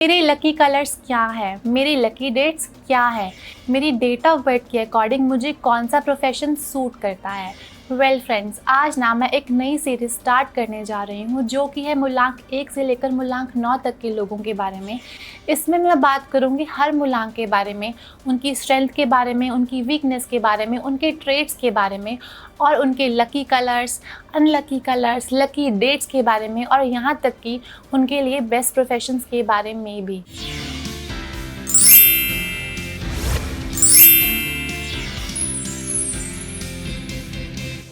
मेरे lucky colours क्या है, मेरी लकी डेट्स क्या है, मेरी डेट ऑफ बर्थ के अकॉर्डिंग मुझे कौन सा प्रोफेशन सूट करता है। वेल फ्रेंड्स, आज ना मैं एक नई सीरीज स्टार्ट करने जा रही हूँ जो कि है मूलांक 1 से लेकर मूलांक 9 तक के लोगों के बारे में। इसमें मैं बात करूँगी हर मूलांक के बारे में, उनकी स्ट्रेंथ के बारे में, उनकी वीकनेस के बारे में, उनके ट्रेड्स के बारे में और उनके lucky colours, unlucky colours, lucky dates के बारे में और यहाँ तक कि उनके लिए बेस्ट प्रोफेशंस के बारे में भी।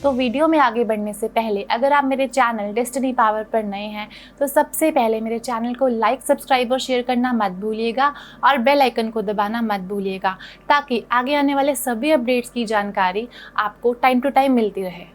तो वीडियो में आगे बढ़ने से पहले अगर आप मेरे चैनल डेस्टिनी पावर पर नए हैं तो सबसे पहले मेरे चैनल को लाइक, सब्सक्राइब और शेयर करना मत भूलिएगा और बेल आइकन को दबाना मत भूलिएगा ताकि आगे आने वाले सभी अपडेट्स की जानकारी आपको टाइम टू टाइम मिलती रहे।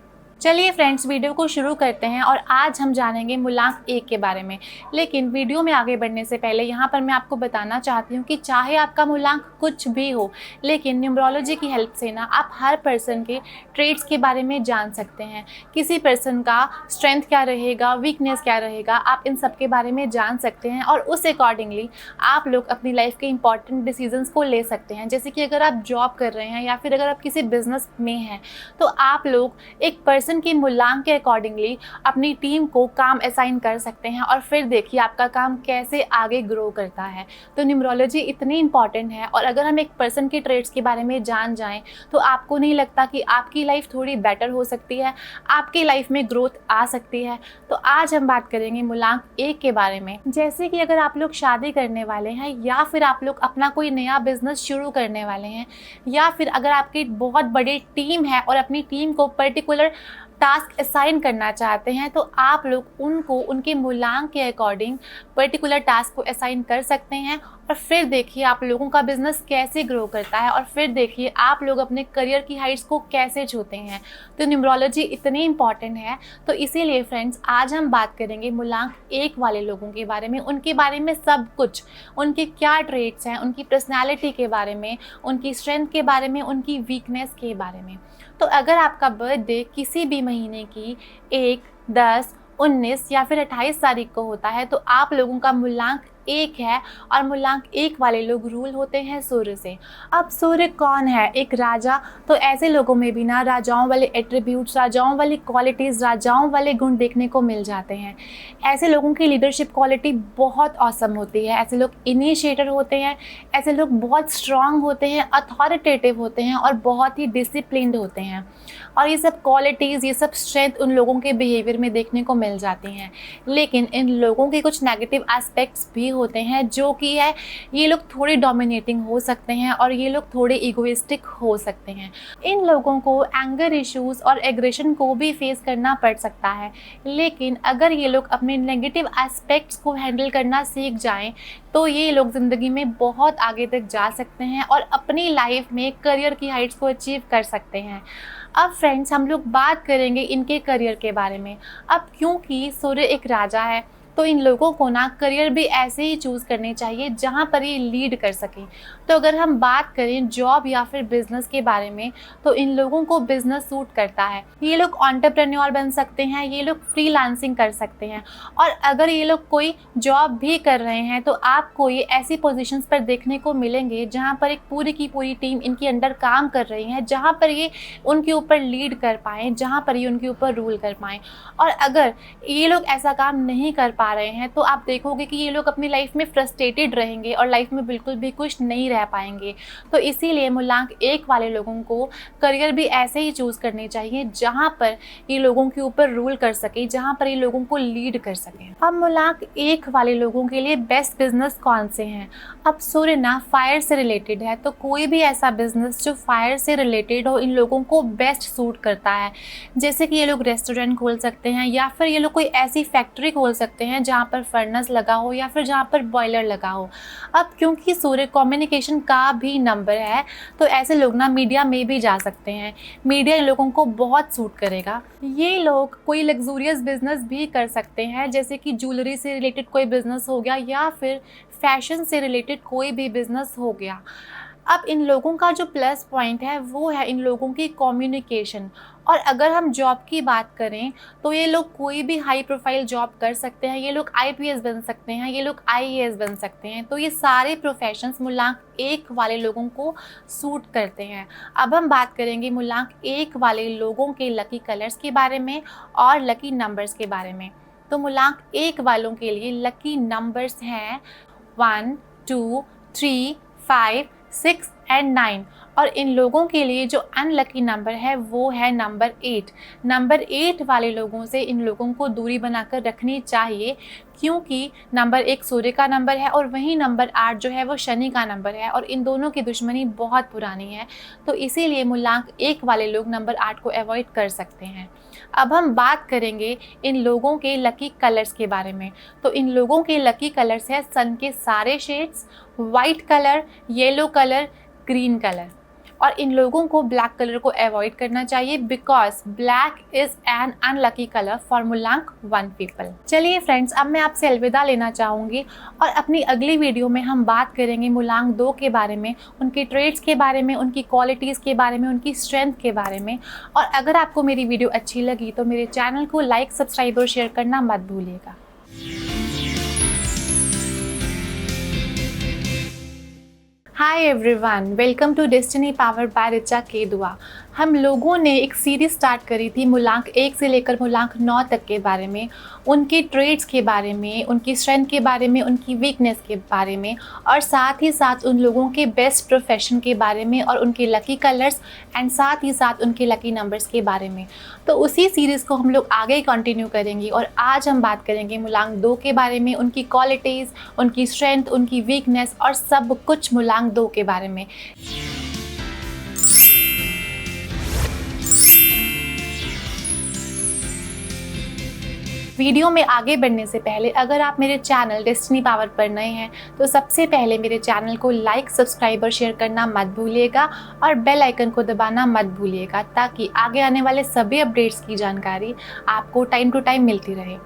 चलिए फ्रेंड्स, वीडियो को शुरू करते हैं और आज हम जानेंगे मूलांक 1 के बारे में। लेकिन वीडियो में आगे बढ़ने से पहले यहाँ पर मैं आपको बताना चाहती हूँ कि चाहे आपका मूलांक कुछ भी हो, लेकिन न्यूमरोलॉजी की हेल्प से ना आप हर पर्सन के ट्रेड्स के बारे में जान सकते हैं। किसी पर्सन का स्ट्रेंथ क्या रहेगा, वीकनेस क्या रहेगा, आप इन सब के बारे में जान सकते हैं और उस अकॉर्डिंगली आप लोग अपनी लाइफ के इंपॉर्टेंट डिसीजंस को ले सकते हैं। जैसे कि अगर आप जॉब कर रहे हैं या फिर अगर आप किसी बिजनेस में हैं तो आप लोग एक पर्सन की मूलांक के अकॉर्डिंगली अपनी टीम को काम असाइन कर सकते हैं और फिर देखिए आपका काम कैसे आगे ग्रो करता है। तो न्यूमरोलॉजी इतनी इंपॉर्टेंट है और अगर हम एक पर्सन के ट्रेड्स के बारे में जान जाएं तो आपको नहीं लगता कि आपकी लाइफ थोड़ी बेटर हो सकती है, आपकी लाइफ में ग्रोथ आ सकती है। तो आज हम बात करेंगे मूलांक 1 के बारे में। जैसे कि अगर आप लोग शादी करने वाले हैं या फिर आप लोग अपना कोई नया बिजनेस शुरू करने वाले हैं या फिर अगर आपकी बहुत बड़ी टीम है और अपनी टीम को पर्टिकुलर टास्क असाइन करना चाहते हैं तो आप लोग उनको उनके मूलांक के अकॉर्डिंग पर्टिकुलर टास्क को असाइन कर सकते हैं और फिर देखिए आप लोगों का बिजनेस कैसे ग्रो करता है और फिर देखिए आप लोग अपने करियर की हाइट्स को कैसे छूते हैं। तो न्यूमरोलॉजी इतनी इंपॉर्टेंट है। तो इसीलिए फ्रेंड्स आज हम बात करेंगे मूलांक 1 वाले लोगों के बारे में, उनके बारे में सब कुछ, उनके क्या ट्रेड्स हैं, उनकी पर्सनैलिटी के बारे में, उनकी स्ट्रेंथ के बारे में, उनकी वीकनेस के बारे में। तो अगर आपका बर्थडे किसी भी महीने की 1, 10, 19 या फिर 28 तारीख को होता है तो आप लोगों का मूलांक 1 है और मूलांक 1 वाले लोग रूल होते हैं सूर्य से। अब सूर्य कौन है? एक राजा। तो ऐसे लोगों में भी ना राजाओं वाले एट्रीब्यूट्स, राजाओं वाली क्वालिटीज़, राजाओं वाले गुण देखने को मिल जाते हैं। ऐसे लोगों की लीडरशिप क्वालिटी बहुत ऑसम होती है। ऐसे लोग इनिशिएटर होते हैं, ऐसे लोग बहुत स्ट्रांग होते हैं, अथॉरिटेटिव होते हैं और बहुत ही डिसिप्लिन्ड होते हैं। और ये सब क्वालिटीज़, ये सब स्ट्रेंथ उन लोगों के बिहेवियर में देखने को मिल जाती हैं। लेकिन इन लोगों के कुछ नेगेटिव एस्पेक्ट्स भी होते हैं जो कि है ये लोग थोड़े डोमिनेटिंग हो सकते हैं और ये लोग थोड़े इगोइस्टिक हो सकते हैं। इन लोगों को एंगर इश्यूज और एग्रेशन को भी फेस करना पड़ सकता है। लेकिन अगर ये लोग अपने नेगेटिव एस्पेक्ट्स को हैंडल करना सीख जाएं तो ये लोग ज़िंदगी में बहुत आगे तक जा सकते हैं और अपनी लाइफ में करियर की हाइट्स को अचीव कर सकते हैं। अब फ्रेंड्स हम लोग बात करेंगे इनके करियर के बारे में। अब क्योंकि सूर्य एक राजा है तो इन लोगों को ना करियर भी ऐसे ही चूज़ करने चाहिए जहाँ पर ये लीड कर सकें। तो अगर हम बात करें जॉब या फिर बिजनेस के बारे में तो इन लोगों को बिजनेस सूट करता है। ये लोग एंटरप्रेन्योर बन सकते हैं, ये लोग फ्रीलांसिंग कर सकते हैं और अगर ये लोग कोई जॉब भी कर रहे हैं तो आपको ये ऐसी पोजीशंस पर देखने को मिलेंगे जहाँ पर एक पूरी की पूरी टीम इनके अंडर काम कर रही है, जहाँ पर ये उनके ऊपर लीड कर पाएँ, जहाँ पर ये उनके ऊपर रूल कर पाएँ। और अगर ये लोग ऐसा काम नहीं कर पा रहे हैं तो आप देखोगे कि ये लोग अपनी लाइफ में फ्रस्ट्रेटेड रहेंगे और लाइफ में बिल्कुल भी खुश नहीं रह पाएंगे। तो इसीलिए मूलांक 1 वाले लोगों को करियर भी ऐसे ही चूज़ करने चाहिए जहां पर ये लोगों के ऊपर रूल कर सके, जहां पर ये लोगों को लीड कर सके। अब मूलांक 1 वाले लोगों के लिए बेस्ट बिजनेस कौन से हैं? अब सूर्य ना फायर से रिलेटेड है तो कोई भी ऐसा बिजनेस जो फायर से रिलेटेड हो इन लोगों को बेस्ट सूट करता है। जैसे कि ये लोग रेस्टोरेंट खोल सकते हैं या फिर ये लोग कोई ऐसी फैक्ट्री खोल सकते हैं जहाँ पर फर्नेस लगा हो या फिर जहाँ पर बॉयलर लगा हो। अब क्योंकि सूर्य कम्युनिकेशन का भी नंबर है तो ऐसे लोग ना मीडिया में भी जा सकते हैं। मीडिया इन लोगों को बहुत सूट करेगा। ये लोग कोई लग्जूरियस बिजनेस भी कर सकते हैं, जैसे कि ज्वेलरी से रिलेटेड कोई बिजनेस हो गया या फिर फैशन से रिलेटेड कोई भी बिजनेस हो गया। अब इन लोगों का जो प्लस पॉइंट है वो है इन लोगों की कम्युनिकेशन। और अगर हम जॉब की बात करें तो ये लोग कोई भी हाई प्रोफाइल जॉब कर सकते हैं, ये लोग आईपीएस बन सकते हैं, ये लोग आईएएस बन सकते हैं। तो ये सारे प्रोफेशंस मूलांक 1 वाले लोगों को सूट करते हैं। अब हम बात करेंगे मूलांक 1 वाले लोगों के लकी कलर्स के बारे में और लकी नंबर्स के बारे में। तो मूलांक 1 वालों के लिए लकी नंबर्स हैं 1, 2, 3, 5, 6 एंड 9। और इन लोगों के लिए जो अनलकी नंबर है वो है नंबर 8। नंबर 8 वाले लोगों से इन लोगों को दूरी बनाकर रखनी चाहिए, क्योंकि नंबर 1 सूर्य का नंबर है और वहीं नंबर 8 जो है वो शनि का नंबर है और इन दोनों की दुश्मनी बहुत पुरानी है। तो इसीलिए मूलांक 1 वाले लोग नंबर 8 को अवॉइड कर सकते हैं। अब हम बात करेंगे इन लोगों के लकी कलर्स के बारे में। तो इन लोगों के लकी कलर्स है सन के सारे shades, white colour, yellow colour, green colour. और इन लोगों को ब्लैक कलर को अवॉइड करना चाहिए because black is an unlucky colour for मूलांक 1 पीपल। चलिए फ्रेंड्स, अब मैं आपसे अलविदा लेना चाहूँगी और अपनी अगली वीडियो में हम बात करेंगे मूलांक 2 के बारे में, उनके ट्रेड्स के बारे में, उनकी क्वालिटीज़ के बारे में, उनकी स्ट्रेंथ के बारे में। और अगर आपको मेरी वीडियो अच्छी लगी तो मेरे चैनल को लाइक, सब्सक्राइब और शेयर करना मत भूलिएगा। Hi everyone, welcome to Destiny Power by Richa के दुआ। हम लोगों ने एक सीरीज स्टार्ट करी थी मूलांक 1 से लेकर मूलांक 9 तक के बारे में, उनके ट्रेड्स के बारे में, उनकी स्ट्रेंथ के बारे में, उनकी वीकनेस के बारे में और साथ ही साथ उन लोगों के बेस्ट प्रोफेशन के बारे में और उनके लकी कलर्स एंड साथ ही साथ उनके लकी नंबर्स के बारे में। तो उसी सीरीज़ को हम लोग आगे कंटिन्यू करेंगे और आज हम बात करेंगे मूलांक 2 के बारे में, उनकी क्वालिटीज़, उनकी स्ट्रेंथ, उनकी वीकनेस और सब कुछ मूलांक 2 के बारे में। वीडियो में आगे बढ़ने से पहले अगर आप मेरे चैनल डेस्टिनी पावर पर नए हैं तो सबसे पहले मेरे चैनल को लाइक, सब्सक्राइब और शेयर करना मत भूलिएगा और बेल आइकन को दबाना मत भूलिएगा ताकि आगे आने वाले सभी अपडेट्स की जानकारी आपको टाइम टू टाइम मिलती रहे।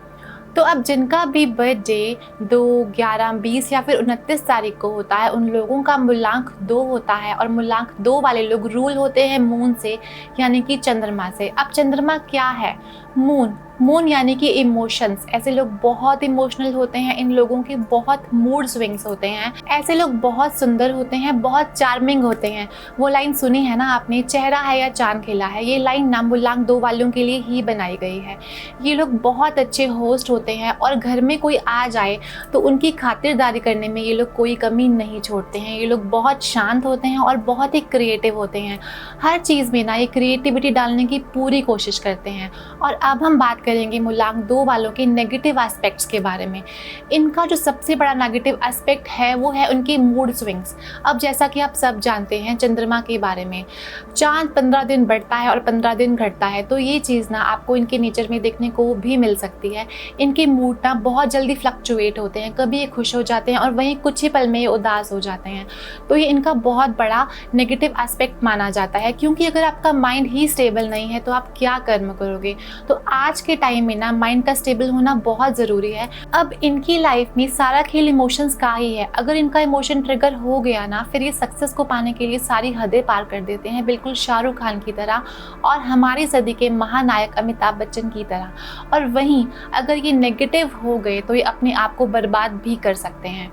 तो अब जिनका भी बर्थडे 2, 11, 20 या फिर 29 तारीख को होता है उन लोगों का मूलांक 2 होता है और मूलांक 2 वाले लोग रूल होते हैं मून से, यानी कि चंद्रमा से। अब चंद्रमा क्या है? मून यानी कि इमोशंस। ऐसे लोग बहुत इमोशनल होते हैं, इन लोगों के बहुत मूड स्विंग्स होते हैं, ऐसे लोग बहुत सुंदर होते हैं, बहुत चार्मिंग होते हैं। वो लाइन सुनी है ना आपने, चेहरा है या चांद खिला है, ये लाइन ना मूलांक 2 वालों के लिए ही बनाई गई है। ये लोग बहुत अच्छे होस्ट होते हैं और घर में कोई आ जाए तो उनकी खातिरदारी करने में ये लोग कोई कमी नहीं छोड़ते हैं। ये लोग बहुत शांत होते हैं और बहुत ही क्रिएटिव होते हैं। हर चीज़ में ना ये क्रिएटिविटी डालने की पूरी कोशिश करते हैं। और अब हम बात करेंगे मूलांक 2 वालों के नेगेटिव एस्पेक्ट्स के बारे में। इनका जो सबसे बड़ा नेगेटिव एस्पेक्ट है वो है उनके मूड स्विंग्स। अब जैसा कि आप सब जानते हैं चंद्रमा के बारे में, चांद 15 दिन बढ़ता है और 15 दिन घटता है, तो ये चीज़ ना आपको इनके नेचर में देखने को भी मिल सकती है। इनके मूड ना बहुत जल्दी फ्लक्चुएट होते हैं, कभी ये खुश हो जाते हैं और वहीं कुछ ही पल में ये उदास हो जाते हैं। तो ये इनका बहुत बड़ा नेगेटिव एस्पेक्ट माना जाता है, क्योंकि अगर आपका माइंड ही स्टेबल नहीं है तो आप क्या कर्म करोगे। तो आज के टाइम में ना माइंड का स्टेबल होना बहुत ज़रूरी है। अब इनकी लाइफ में सारा खेल इमोशंस का ही है। अगर इनका इमोशन ट्रिगर हो गया ना, फिर ये सक्सेस को पाने के लिए सारी हदें पार कर देते हैं, बिल्कुल शाहरुख खान की तरह और हमारी सदी के महानायक अमिताभ बच्चन की तरह। और वहीं अगर ये नेगेटिव हो गए तो ये अपने आप को बर्बाद भी कर सकते हैं।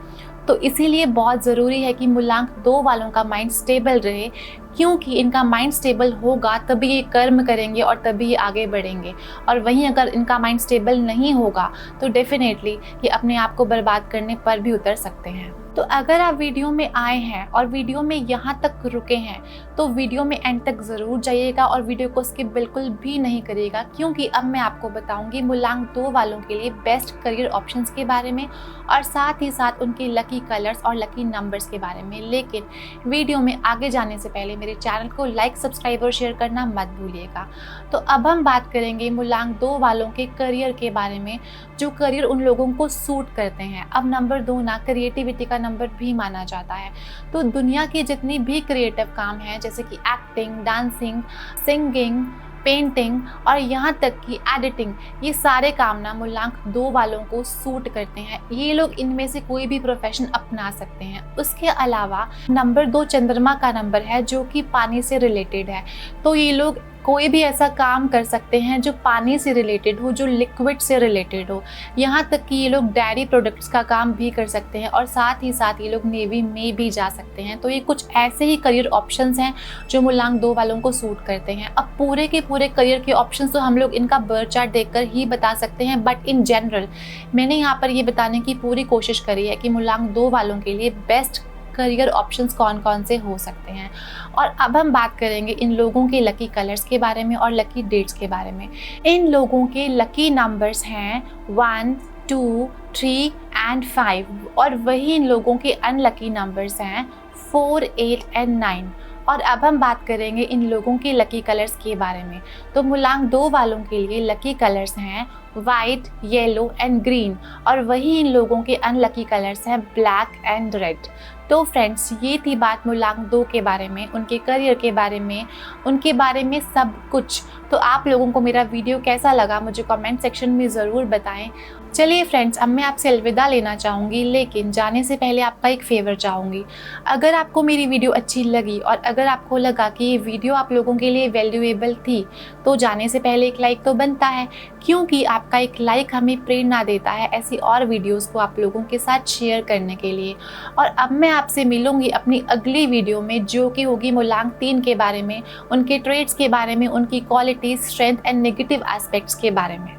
तो इसीलिए बहुत ज़रूरी है कि मूलांक 2 वालों का माइंड स्टेबल रहे, क्योंकि इनका माइंड स्टेबल होगा तभी ये कर्म करेंगे और तभी ये आगे बढ़ेंगे। और वहीं अगर इनका माइंड स्टेबल नहीं होगा तो डेफिनेटली ये अपने आप को बर्बाद करने पर भी उतर सकते हैं। तो अगर आप वीडियो में आए हैं और वीडियो में यहाँ तक रुके हैं तो वीडियो में एंड तक ज़रूर जाइएगा और वीडियो को स्किप बिल्कुल भी नहीं करिएगा, क्योंकि अब मैं आपको बताऊंगी मूलांक 2 वालों के लिए बेस्ट करियर ऑप्शंस के बारे में और साथ ही साथ उनके लकी कलर्स और लकी नंबर्स के बारे में। लेकिन वीडियो में आगे जाने से पहले मेरे चैनल को लाइक, सब्सक्राइब और शेयर करना मत भूलिएगा। तो अब हम बात करेंगे मूलांक 2 वालों के करियर के बारे में, जो करियर उन लोगों को सूट करते हैं। अब नंबर 2 ना क्रिएटिविटी का नंबर भी माना जाता है। तो दुनिया की जितनी भी क्रिएटिव काम हैं जैसे कि एक्टिंग, डांसिंग, सिंगिंग, पेंटिंग और यहाँ तक कि एडिटिंग, ये सारे काम ना मूलांक 2 वालों को सूट करते हैं। ये लोग इनमें से कोई भी प्रोफेशन अपना सकते हैं। उसके अलावा नंबर 2 चंद्रमा का नंबर है जो कि पानी से रिलेटेड है। तो ये लोग कोई भी ऐसा काम कर सकते हैं जो पानी से रिलेटेड हो, जो लिक्विड से रिलेटेड हो। यहाँ तक कि ये लोग डेयरी प्रोडक्ट्स का काम भी कर सकते हैं और साथ ही साथ ये लोग नेवी में भी जा सकते हैं। तो ये कुछ ऐसे ही करियर ऑप्शंस हैं जो मूलांक 2 वालों को सूट करते हैं। अब पूरे के पूरे करियर के ऑप्शंस तो हम लोग इनका बर्थ चार्ट देखकर ही बता सकते हैं, बट इन जनरल मैंने यहाँ पर ये बताने की पूरी कोशिश करी है कि मूलांक 2 वालों के लिए बेस्ट करियर ऑप्शंस कौन कौन से हो सकते हैं। और अब हम बात करेंगे इन लोगों के लकी कलर्स के बारे में और लकी डेट्स के बारे में। इन लोगों के लकी नंबर्स हैं 1, 2, 3 एंड 5 और वही इन लोगों के अनलकी नंबर्स हैं 4, 8 एंड 9। और अब हम बात करेंगे इन लोगों के लकी कलर्स के बारे में। तो मूलांक 2 वालों के लिए लकी कलर्स हैं वाइट, येलो एंड ग्रीन और वही इन लोगों के अनलकी कलर्स हैं ब्लैक एंड रेड। तो फ्रेंड्स, ये थी बात मूलांक 2 के बारे में, उनके करियर के बारे में, उनके बारे में सब कुछ। तो आप लोगों को मेरा वीडियो कैसा लगा मुझे कमेंट सेक्शन में ज़रूर बताएं। चलिए फ्रेंड्स, अब मैं आपसे अलविदा लेना चाहूँगी, लेकिन जाने से पहले आपका एक फेवर चाहूँगी। अगर आपको मेरी वीडियो अच्छी लगी और अगर आपको लगा कि ये वीडियो आप लोगों के लिए वैल्यूएबल थी, तो जाने से पहले एक लाइक तो बनता है, क्योंकि आपका एक लाइक हमें प्रेरणा देता है ऐसी और वीडियोस को आप लोगों के साथ शेयर करने के लिए। और अब मैं आपसे मिलूंगी अपनी अगली वीडियो में, जो कि होगी मूलांक 3 के बारे में, उनके ट्रेड्स के बारे में, उनकी qualities, strength and negative aspects के बारे में।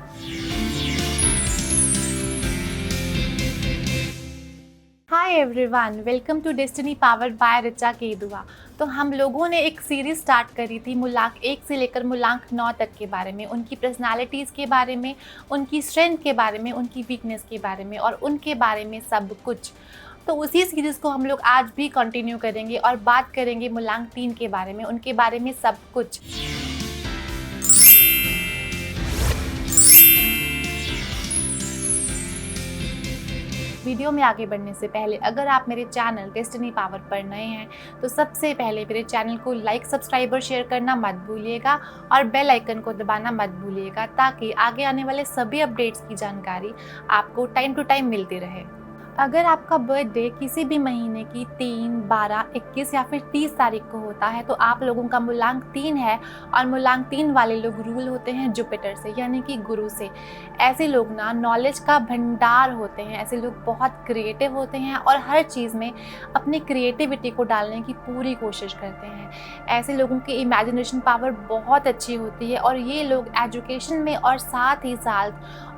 Hi everyone, welcome to Destiny powered by Richa Kedua. तो हम लोगों ने एक सीरीज़ स्टार्ट करी थी मूलांक 1 से लेकर मूलांक 9 तक के बारे में, उनकी पर्सनालिटीज़ के बारे में, उनकी स्ट्रेंथ के बारे में, उनकी वीकनेस के बारे में और उनके बारे में सब कुछ। तो उसी सीरीज़ को हम लोग आज भी कंटिन्यू करेंगे और बात करेंगे मूलांक 3 के बारे में, उनके बारे में सब कुछ। वीडियो में आगे बढ़ने से पहले अगर आप मेरे चैनल डेस्टिनी पावर पर नए हैं तो सबसे पहले मेरे चैनल को लाइक, सब्सक्राइब और शेयर करना मत भूलिएगा और बेल आइकन को दबाना मत भूलिएगा, ताकि आगे आने वाले सभी अपडेट्स की जानकारी आपको टाइम टू टाइम मिलती रहे। अगर आपका बर्थडे किसी भी महीने की 3, 12, 21 या फिर 30 तारीख को होता है तो आप लोगों का मूलांक 3 है और मूलांक 3 वाले लोग रूल होते हैं जुपिटर से, यानी कि गुरु से। ऐसे लोग ना नॉलेज का भंडार होते हैं, ऐसे लोग बहुत क्रिएटिव होते हैं और हर चीज़ में अपनी क्रिएटिविटी को डालने की पूरी कोशिश करते हैं। ऐसे लोगों की इमेजिनेशन पावर बहुत अच्छी होती है और ये लोग एजुकेशन में और साथ ही साथ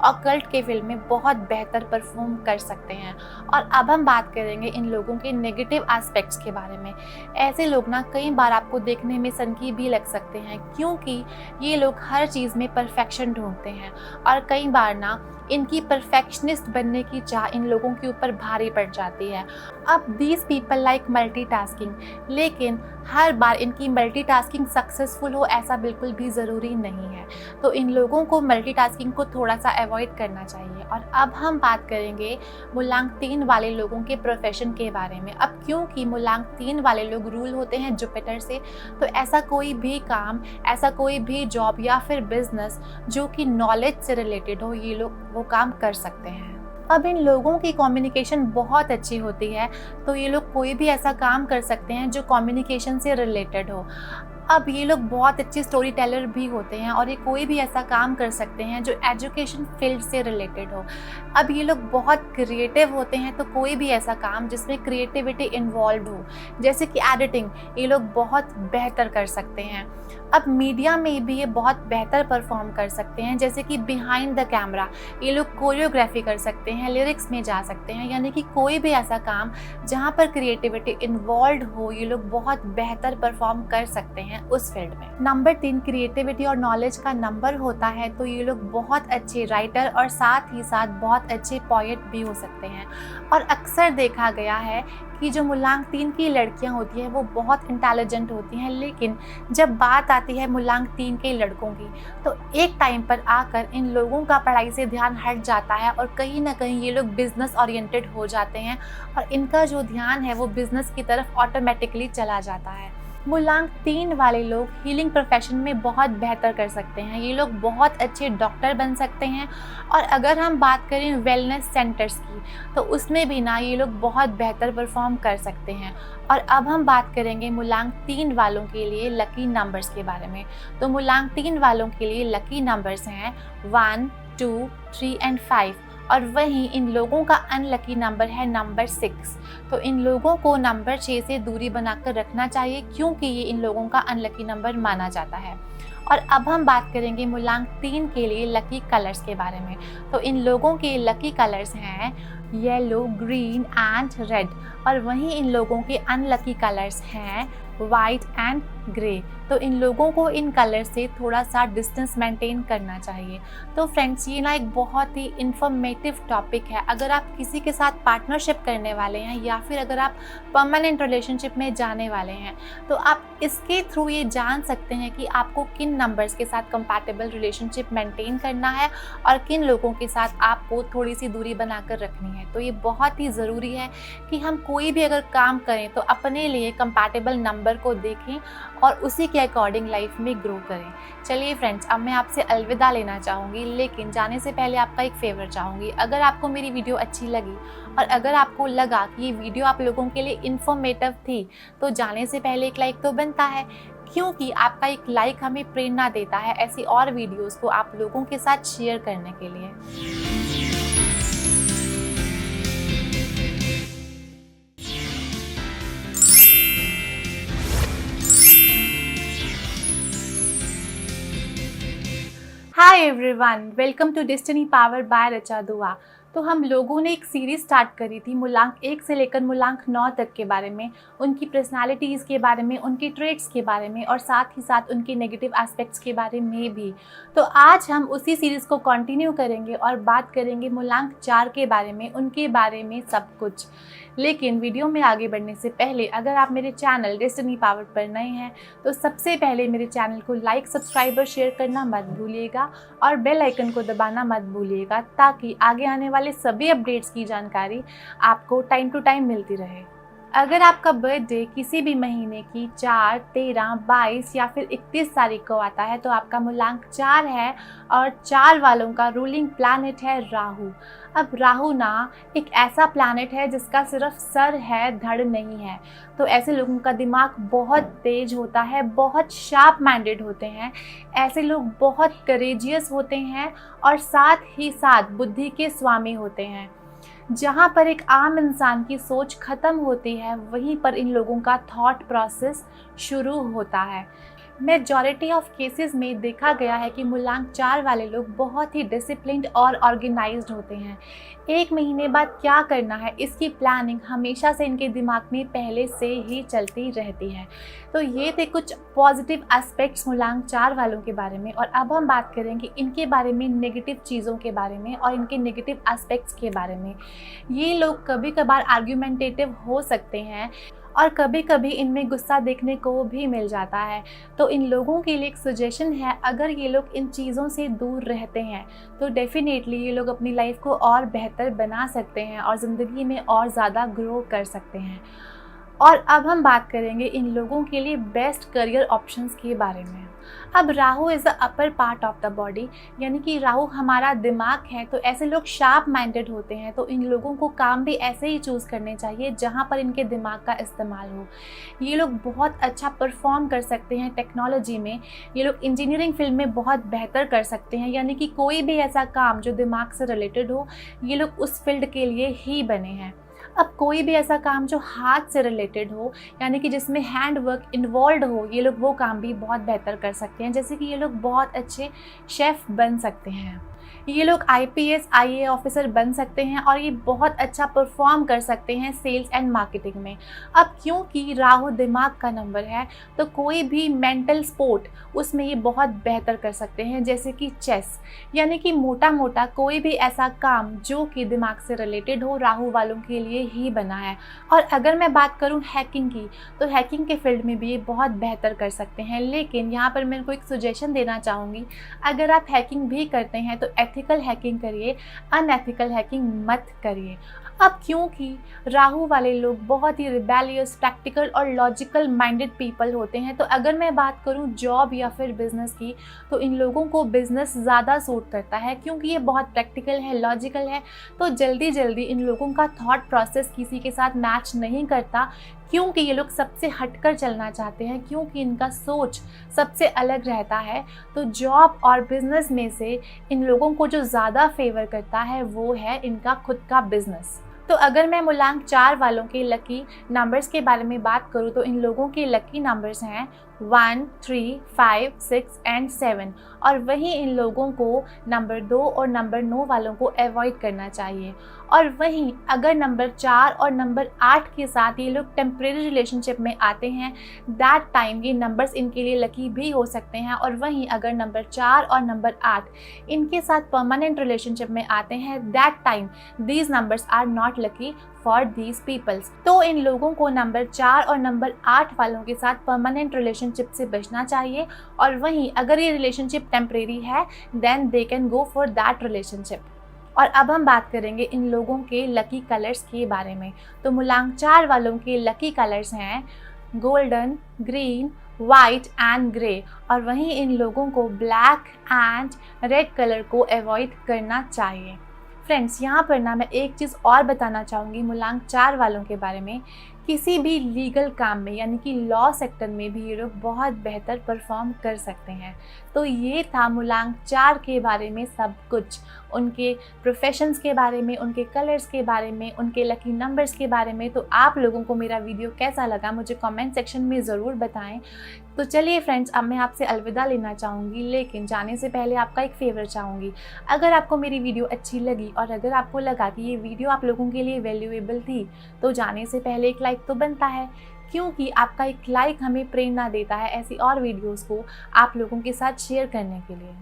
ऑकल्ट के फील्ड में बहुत बेहतर परफॉर्म कर सकते हैं। और अब हम बात करेंगे इन लोगों के नेगेटिव एस्पेक्ट्स के बारे में। ऐसे लोग ना कई बार आपको देखने में सनकी भी लग सकते हैं, क्योंकि ये लोग हर चीज़ में परफेक्शन ढूंढते हैं और कई बार ना इनकी परफेक्शनिस्ट बनने की चाह इन लोगों के ऊपर भारी पड़ जाती है। अब दीज पीपल लाइक मल्टीटास्किंग, लेकिन हर बार इनकी मल्टीटास्किंग सक्सेसफुल हो ऐसा बिल्कुल भी ज़रूरी नहीं है। तो इन लोगों को मल्टीटास्किंग को थोड़ा सा अवॉइड करना चाहिए। और अब हम बात करेंगे मूलांक 3 वाले लोगों के प्रोफेशन के बारे में। अब क्योंकि मूलांक 3 वाले लोग रूल होते हैं जुपिटर से, तो ऐसा कोई भी काम, ऐसा कोई भी जॉब या फिर बिजनेस जो कि नॉलेज से रिलेटेड हो, ये लोग वो काम कर सकते हैं। अब इन लोगों की कम्युनिकेशन बहुत अच्छी होती है, तो ये लोग कोई भी ऐसा काम कर सकते हैं जो कम्युनिकेशन से रिलेटेड हो। अब ये लोग बहुत अच्छे स्टोरी टेलर भी होते हैं और ये कोई भी ऐसा काम कर सकते हैं जो एजुकेशन फील्ड से रिलेटेड हो। अब ये लोग बहुत क्रिएटिव होते हैं, तो कोई भी ऐसा काम जिसमें क्रिएटिविटी इन्वॉल्व हो, जैसे कि एडिटिंग, ये लोग बहुत बेहतर कर सकते हैं। अब मीडिया में भी ये बहुत बेहतर परफॉर्म कर सकते हैं, जैसे कि बिहाइंड द कैमरा ये लोग कोरियोग्राफी कर सकते हैं, लिरिक्स में जा सकते हैं, यानी कि कोई भी ऐसा काम जहाँ पर क्रिएटिविटी इन्वॉल्व हो, ये लोग बहुत बेहतर परफॉर्म कर सकते हैं उस फील्ड में। नंबर 3 क्रिएटिविटी और नॉलेज का नंबर होता है, तो ये लोग बहुत अच्छे राइटर और साथ ही साथ बहुत अच्छे पोएट भी हो सकते हैं। और अक्सर देखा गया है कि जो मूलांक 3 की लड़कियां होती हैं वो बहुत इंटेलिजेंट होती हैं, लेकिन जब बात आती है मूलांक 3 के लड़कों की, तो एक टाइम पर आकर इन लोगों का पढ़ाई से ध्यान हट जाता है और कहीं ना कहीं ये लोग बिजनेस ओरिएंटेड हो जाते हैं और इनका जो ध्यान है वो बिजनेस की तरफ ऑटोमेटिकली चला जाता है। मूलांक 3 वाले लोग हीलिंग प्रोफेशन में बहुत बेहतर कर सकते हैं। ये लोग बहुत अच्छे डॉक्टर बन सकते हैं। और अगर हम बात करें वेलनेस सेंटर्स की, तो उसमें भी ना ये लोग बहुत बेहतर परफॉर्म कर सकते हैं। और अब हम बात करेंगे मूलांक 3 वालों के लिए लकी नंबर्स के बारे में। तो मूलांक 3 वालों के लिए लकी नंबर्स हैं 1, 2, 3 एंड 5। और वहीं इन लोगों का अनलकी नंबर है नंबर 6। तो इन लोगों को नंबर 6 से दूरी बनाकर रखना चाहिए, क्योंकि ये इन लोगों का अनलकी नंबर माना जाता है। और अब हम बात करेंगे मूलांक 3 के लिए लकी कलर्स के बारे में। तो इन लोगों के लकी कलर्स हैं येलो, ग्रीन एंड रेड। और वहीं इन लोगों के अनलकी कलर्स हैं वाइट एंड ग्रे। तो इन लोगों को इन कलर से थोड़ा सा डिस्टेंस मेंटेन करना चाहिए। तो फ्रेंड्स, ये ना एक बहुत ही इंफॉर्मेटिव टॉपिक है। अगर आप किसी के साथ पार्टनरशिप करने वाले हैं या फिर अगर आप परमानेंट रिलेशनशिप में जाने वाले हैं, तो आप इसके थ्रू ये जान सकते हैं कि आपको किन नंबर्स के साथ कंपैटिबल रिलेशनशिप मेंटेन करना है और किन लोगों के साथ आपको थोड़ी सी दूरी बनाकर रखनी है। तो ये बहुत ही ज़रूरी है कि हम कोई भी अगर काम करें तो अपने लिए कंपैटिबल नंबर को देखें और उसी के अकॉर्डिंग लाइफ में ग्रो करें। चलिए फ्रेंड्स, अब मैं आपसे अलविदा लेना चाहूँगी, लेकिन जाने से पहले आपका एक फेवर चाहूँगी। अगर आपको मेरी वीडियो अच्छी लगी और अगर आपको लगा कि ये वीडियो आप लोगों के लिए इन्फॉर्मेटिव थी, तो जाने से पहले एक लाइक तो बनता है, क्योंकि आपका एक लाइक हमें प्रेरणा देता है ऐसी और वीडियोज़ को आप लोगों के साथ शेयर करने के लिए। Hi everyone, welcome to Destiny Power by Richa Dua. तो हम लोगों ने एक सीरीज़ स्टार्ट करी थी मूलांक 1 से लेकर मूलांक 9 तक के बारे में, उनकी पर्सनालिटीज़ के बारे में, उनके ट्रेट्स के बारे में और साथ ही साथ उनके नेगेटिव एस्पेक्ट्स के बारे में भी। तो आज हम उसी सीरीज़ को कंटिन्यू करेंगे और बात करेंगे मूलांक 4 के बारे में, उनके बारे में सब कुछ। लेकिन वीडियो में आगे बढ़ने से पहले अगर आप मेरे चैनल डेस्टिनी पावर पर नए हैं, तो सबसे पहले मेरे चैनल को लाइक, सब्सक्राइब और शेयर करना मत भूलिएगा और बेल आइकन को दबाना मत भूलिएगा, ताकि आगे आने वाले सभी अपडेट्स की जानकारी आपको टाइम टू टाइम मिलती रहे। अगर आपका बर्थडे किसी भी महीने की 4, 13, 22 या फिर 31 तारीख को आता है, तो आपका मूलांक 4 है और 4 वालों का रूलिंग प्लैनेट है राहु। अब राहु ना एक ऐसा प्लैनेट है जिसका सिर्फ सर है, धड़ नहीं है। तो ऐसे लोगों का दिमाग बहुत तेज होता है, बहुत शार्प माइंडेड होते हैं। ऐसे लोग बहुत करेजियस होते हैं और साथ ही साथ बुद्धि के स्वामी होते हैं। जहाँ पर एक आम इंसान की सोच ख़त्म होती है, वहीं पर इन लोगों का थॉट प्रोसेस शुरू होता है। मेजॉरिटी ऑफ केसेस में देखा गया है कि मूलांक 4 वाले लोग बहुत ही डिसिप्लिन्ड और ऑर्गेनाइज्ड होते हैं। 1 महीने बाद क्या करना है, इसकी प्लानिंग हमेशा से इनके दिमाग में पहले से ही चलती रहती है। तो ये थे कुछ पॉजिटिव एस्पेक्ट्स मूलांक 4 वालों के बारे में। और अब हम बात करेंगे इनके बारे में, नेगेटिव चीज़ों के बारे में और इनके नेगेटिव एस्पेक्ट्स के बारे में। ये लोग कभी कभार आर्ग्यूमेंटेटिव हो सकते हैं और कभी कभी इनमें गुस्सा देखने को भी मिल जाता है। तो इन लोगों के लिए एक सजेशन है, अगर ये लोग इन चीज़ों से दूर रहते हैं तो डेफिनेटली ये लोग अपनी लाइफ को और बेहतर बना सकते हैं और ज़िंदगी में और ज़्यादा ग्रो कर सकते हैं। और अब हम बात करेंगे इन लोगों के लिए बेस्ट करियर ऑप्शंस के बारे में। अब Rahu is the upper part of the body, यानी कि राहु हमारा दिमाग है। तो ऐसे लोग शार्प माइंडेड होते हैं, तो इन लोगों को काम भी ऐसे ही चूज़ करने चाहिए जहाँ पर इनके दिमाग का इस्तेमाल हो। ये लोग बहुत अच्छा परफॉर्म कर सकते हैं टेक्नोलॉजी में। ये लोग इंजीनियरिंग फील्ड में बहुत बेहतर कर सकते हैं, यानी कि कोई भी ऐसा काम जो दिमाग से रिलेटेड हो, ये लोग उस फील्ड के लिए ही बने हैं। अब कोई भी ऐसा काम जो हाथ से रिलेटेड हो, यानी कि जिसमें हैंड वर्क इन्वॉल्व हो, ये लोग वो काम भी बहुत बेहतर कर सकते हैं। जैसे कि ये लोग बहुत अच्छे शेफ़ बन सकते हैं, ये लोग IPS IA ऑफिसर बन सकते हैं और ये बहुत अच्छा परफॉर्म कर सकते हैं सेल्स एंड मार्केटिंग में। अब क्योंकि राहु दिमाग का नंबर है, तो कोई भी मेंटल स्पोर्ट उसमें ये बहुत बेहतर कर सकते हैं, जैसे कि चेस, यानी कि मोटा मोटा कोई भी ऐसा काम जो कि दिमाग से रिलेटेड हो, राहु वालों के लिए ही बना है। और अगर मैं बात करूं हैकिंग की, तो हैकिंग के फील्ड में भी ये बहुत बेहतर कर सकते हैं। लेकिन यहाँ पर मैं को एक सजेशन देना चाहूँगी, अगर आप हैकिंग भी करते हैं तो एथिकल हैकिंग करिए, अनएथिकल हैकिंग मत करिए। अब क्योंकि राहु वाले लोग बहुत ही रिबेलियस, प्रैक्टिकल और लॉजिकल माइंडेड पीपल होते हैं, तो अगर मैं बात करूं जॉब या फिर बिजनेस की, तो इन लोगों को बिजनेस ज़्यादा सूट करता है क्योंकि ये बहुत प्रैक्टिकल है, लॉजिकल है। तो जल्दी जल्दी इन लोगों का थॉट प्रोसेस किसी के साथ मैच नहीं करता, क्योंकि ये लोग सबसे हटकर चलना चाहते हैं, क्योंकि इनका सोच सबसे अलग रहता है। तो जॉब और बिजनेस में से इन लोगों को जो ज़्यादा फेवर करता है वो है इनका खुद का बिजनेस। तो अगर मैं मूलांक 4 वालों के लकी नंबर्स के बारे में बात करूँ तो इन लोगों के लकी नंबर्स हैं 1, 3, 5, 6 एंड 7। और वहीं इन लोगों को नंबर 2 और नंबर 9 वालों को अवॉइड करना चाहिए। और वहीं अगर नंबर 4 और नंबर 8 के साथ ये लोग टेम्परेरी रिलेशनशिप में आते हैं, दैट टाइम ये नंबर्स इनके लिए लकी भी हो सकते हैं। और वहीं अगर नंबर 4 और नंबर 8 इनके साथ परमानेंट रिलेशनशिप में आते हैं, that time these numbers are not lucky for these peoples. तो इन लोगों को नंबर 4 और नंबर 8 वालों के साथ परमानेंट रिलेशनशिप से बचना चाहिए। और वहीं अगर ये रिलेशनशिप टेम्परेरी है, then they can go for that relationship. और अब हम बात करेंगे इन लोगों के लकी कलर्स के बारे में। तो मूलांक 4 वालों के लकी कलर्स हैं golden, green, white and grey. और वहीं इन लोगों को ब्लैक एंड रेड कलर को अवॉइड करना चाहिए। फ्रेंड्स, यहाँ पर ना मैं एक चीज़ और बताना चाहूँगी मूलांक 4 वालों के बारे में। किसी भी लीगल काम में यानी कि लॉ सेक्टर में भी ये लोग बहुत बेहतर परफॉर्म कर सकते हैं। तो ये था मूलांक 4 के बारे में सब कुछ, उनके प्रोफेशंस के बारे में, उनके कलर्स के बारे में, उनके लकी नंबर्स के बारे में। तो आप लोगों को मेरा वीडियो कैसा लगा मुझे कमेंट सेक्शन में ज़रूर बताएं। तो चलिए फ्रेंड्स, अब मैं आपसे अलविदा लेना चाहूँगी, लेकिन जाने से पहले आपका एक फेवर चाहूँगी। अगर आपको मेरी वीडियो अच्छी लगी और अगर आपको लगा कि ये वीडियो आप लोगों के लिए वैल्यूएबल थी, तो जाने से पहले एक लाइक तो बनता है, क्योंकि आपका एक लाइक हमें प्रेरणा देता है ऐसी और वीडियोस को आप लोगों के साथ शेयर करने के लिए।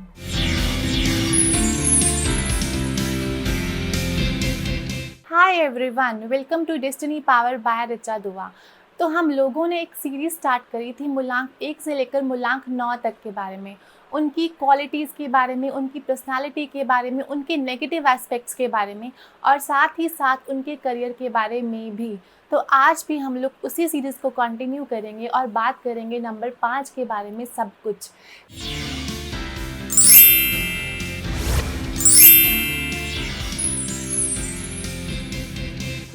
Hi everyone, welcome to Destiny Power by Richa Dua. तो हम लोगों ने एक सीरीज स्टार्ट करी थी मूलांक 1 से लेकर मूलांक 9 तक के बारे में, उनकी क्वालिटीज़ के बारे में, उनकी पर्सनालिटी के बारे में, उनके नेगेटिव एस्पेक्ट्स के बारे में और साथ ही साथ उनके करियर के बारे में भी। तो आज भी हम लोग उसी सीरीज़ को कंटिन्यू करेंगे और बात करेंगे नंबर 5 के बारे में सब कुछ।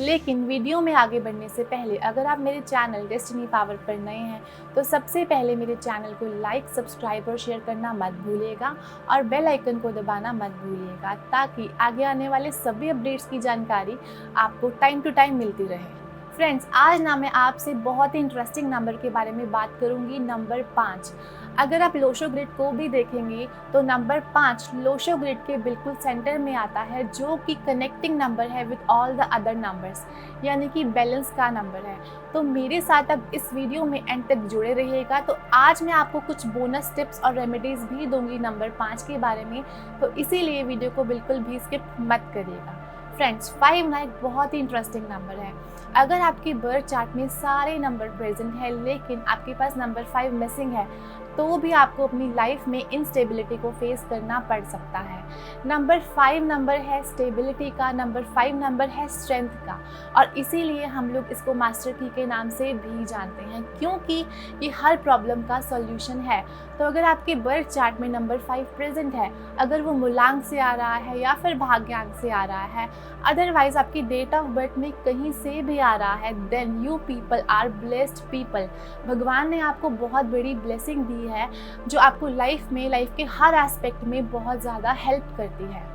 लेकिन वीडियो में आगे बढ़ने से पहले अगर आप मेरे चैनल डेस्टिनी पावर पर नए हैं तो सबसे पहले मेरे चैनल को लाइक, सब्सक्राइब और शेयर करना मत भूलिएगा और बेल आइकन को दबाना मत भूलिएगा, ताकि आगे आने वाले सभी अपडेट्स की जानकारी आपको टाइम टू टाइम मिलती रहे। फ्रेंड्स, आज ना मैं आपसे बहुत ही इंटरेस्टिंग नंबर के बारे में बात करूंगी, नंबर 5। अगर आप लोशो ग्रिड को भी देखेंगे तो नंबर 5 लोशो ग्रिड के बिल्कुल सेंटर में आता है, जो कि कनेक्टिंग नंबर है with all the other numbers, यानी कि बैलेंस का नंबर है। तो मेरे साथ अब इस वीडियो में एंड तक जुड़े रहिएगा। तो आज मैं आपको कुछ बोनस टिप्स और रेमेडीज़ भी दूंगी नंबर 5 के बारे में, तो इसीलिए वीडियो को बिल्कुल भी स्किप मत करिएगा। फ्रेंड्स, 5 ना एक बहुत ही इंटरेस्टिंग नंबर है। अगर आपकी बर्थ चार्ट में सारे नंबर प्रेजेंट है लेकिन आपके पास नंबर 5 मिसिंग है, तो भी आपको अपनी लाइफ में इंस्टेबिलिटी को फेस करना पड़ सकता है। नंबर 5 नंबर है स्टेबिलिटी का, नंबर 5 नंबर है स्ट्रेंथ का, और इसीलिए हम लोग इसको मास्टर की के नाम से भी जानते हैं, क्योंकि ये हर प्रॉब्लम का सॉल्यूशन है। तो अगर आपके बर्थ चार्ट में नंबर 5 प्रेजेंट है, अगर वो मूलांक से आ रहा है या फिर भाग्यांक से आ रहा है, अदरवाइज आपकी डेट ऑफ बर्थ में कहीं से भी आ रहा है, then you people are blessed people. भगवान ने आपको बहुत बड़ी ब्लेसिंग दी है, जो आपको लाइफ के हर एस्पेक्ट में बहुत ज़्यादा हेल्प करती है।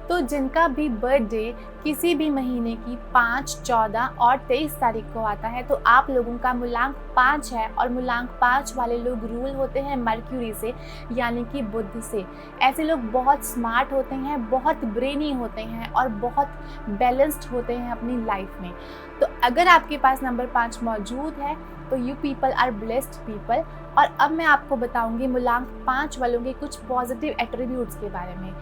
तो जिनका भी बर्थडे किसी भी महीने की 5, 14 और 23 तारीख को आता है, तो आप लोगों का मूलांक 5 है, और मूलांक 5 वाले लोग रूल होते हैं मर्क्यूरी से, यानी कि बुध से। ऐसे लोग बहुत स्मार्ट होते हैं, बहुत ब्रेनी होते हैं और बहुत बैलेंस्ड होते हैं अपनी लाइफ में। तो अगर आपके पास नंबर 5 मौजूद है तो you people are blessed people. और अब मैं आपको बताऊंगी मूलांक 5 वालों के कुछ पॉजिटिव एट्रीब्यूट्स के बारे में।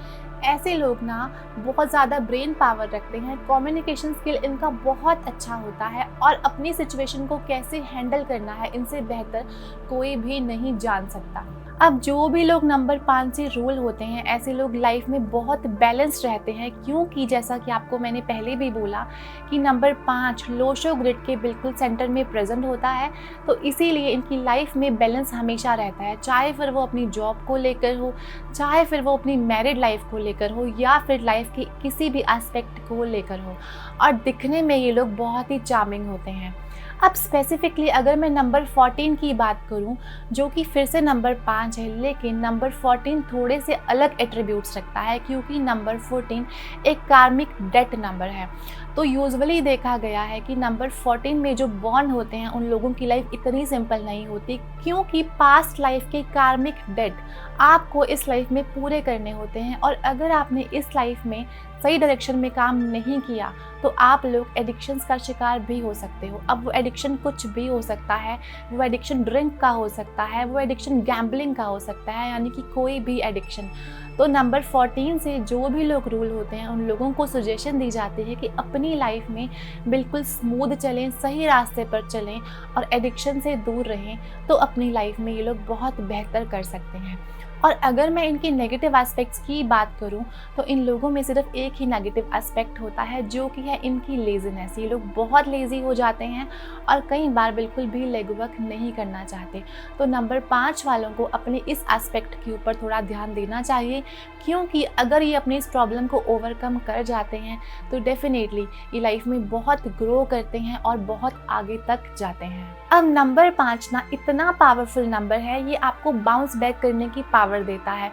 ऐसे लोग ना बहुत ज़्यादा ब्रेन पावर रखते हैं, कम्युनिकेशन स्किल इनका बहुत अच्छा होता है, और अपनी सिचुएशन को कैसे हैंडल करना है इनसे बेहतर कोई भी नहीं जान सकता। अब जो भी लोग नंबर 5 से रूल होते हैं, ऐसे लोग लाइफ में बहुत बैलेंस्ड रहते हैं, क्योंकि जैसा कि आपको मैंने पहले भी बोला कि नंबर 5 लोशो ग्रिड के बिल्कुल सेंटर में प्रेजेंट होता है। तो इसीलिए इनकी लाइफ में बैलेंस हमेशा रहता है, चाहे फिर वो अपनी जॉब को लेकर हो, चाहे फिर वो अपनी मैरिड लाइफ को लेकर हो, या फिर लाइफ के किसी भी एस्पेक्ट को लेकर हो। और दिखने में ये लोग बहुत ही चार्मिंग होते हैं। अब स्पेसिफिकली अगर मैं नंबर 14 की बात करूं, जो कि फिर से नंबर 5 है, लेकिन नंबर 14 थोड़े से अलग एट्रीब्यूट्स रखता है, क्योंकि नंबर 14 एक कार्मिक डेट नंबर है। तो यूजुअली देखा गया है कि नंबर 14 में जो बॉर्न होते हैं उन लोगों की लाइफ इतनी सिंपल नहीं होती, क्योंकि पास्ट लाइफ के कार्मिक डेट आपको इस लाइफ में पूरे करने होते हैं। और अगर आपने इस लाइफ में सही डायरेक्शन में काम नहीं किया तो आप लोग एडिक्शंस का शिकार भी हो सकते हो। अब वो एडिक्शन कुछ भी हो सकता है, वो एडिक्शन ड्रिंक का हो सकता है, वो एडिक्शन गैम्बलिंग का हो सकता है, यानी कि कोई भी एडिक्शन। तो नंबर 14 से जो भी लोग रूल होते हैं उन लोगों को सजेशन दी जाती है कि अपनी लाइफ में बिल्कुल स्मूथ चलें, सही रास्ते पर चलें और एडिक्शन से दूर रहें, तो अपनी लाइफ में ये लोग बहुत बेहतर कर सकते हैं। और अगर मैं इनकी नेगेटिव एस्पेक्ट्स की बात करूं तो इन लोगों में सिर्फ एक ही नेगेटिव एस्पेक्ट होता है, जो कि है इनकी लेज़ीनेस। ये लोग बहुत लेज़ी हो जाते हैं और कई बार बिल्कुल भी लेगवर्क नहीं करना चाहते। तो नंबर 5 वालों को अपने इस एस्पेक्ट के ऊपर थोड़ा ध्यान देना चाहिए, क्योंकि अगर ये अपनी इस प्रॉब्लम को ओवरकम कर जाते हैं तो डेफिनेटली ये लाइफ में बहुत ग्रो करते हैं और बहुत आगे तक जाते हैं। अब नंबर 5 ना इतना पावरफुल नंबर है, ये आपको बाउंस बैक करने की पावर देता है।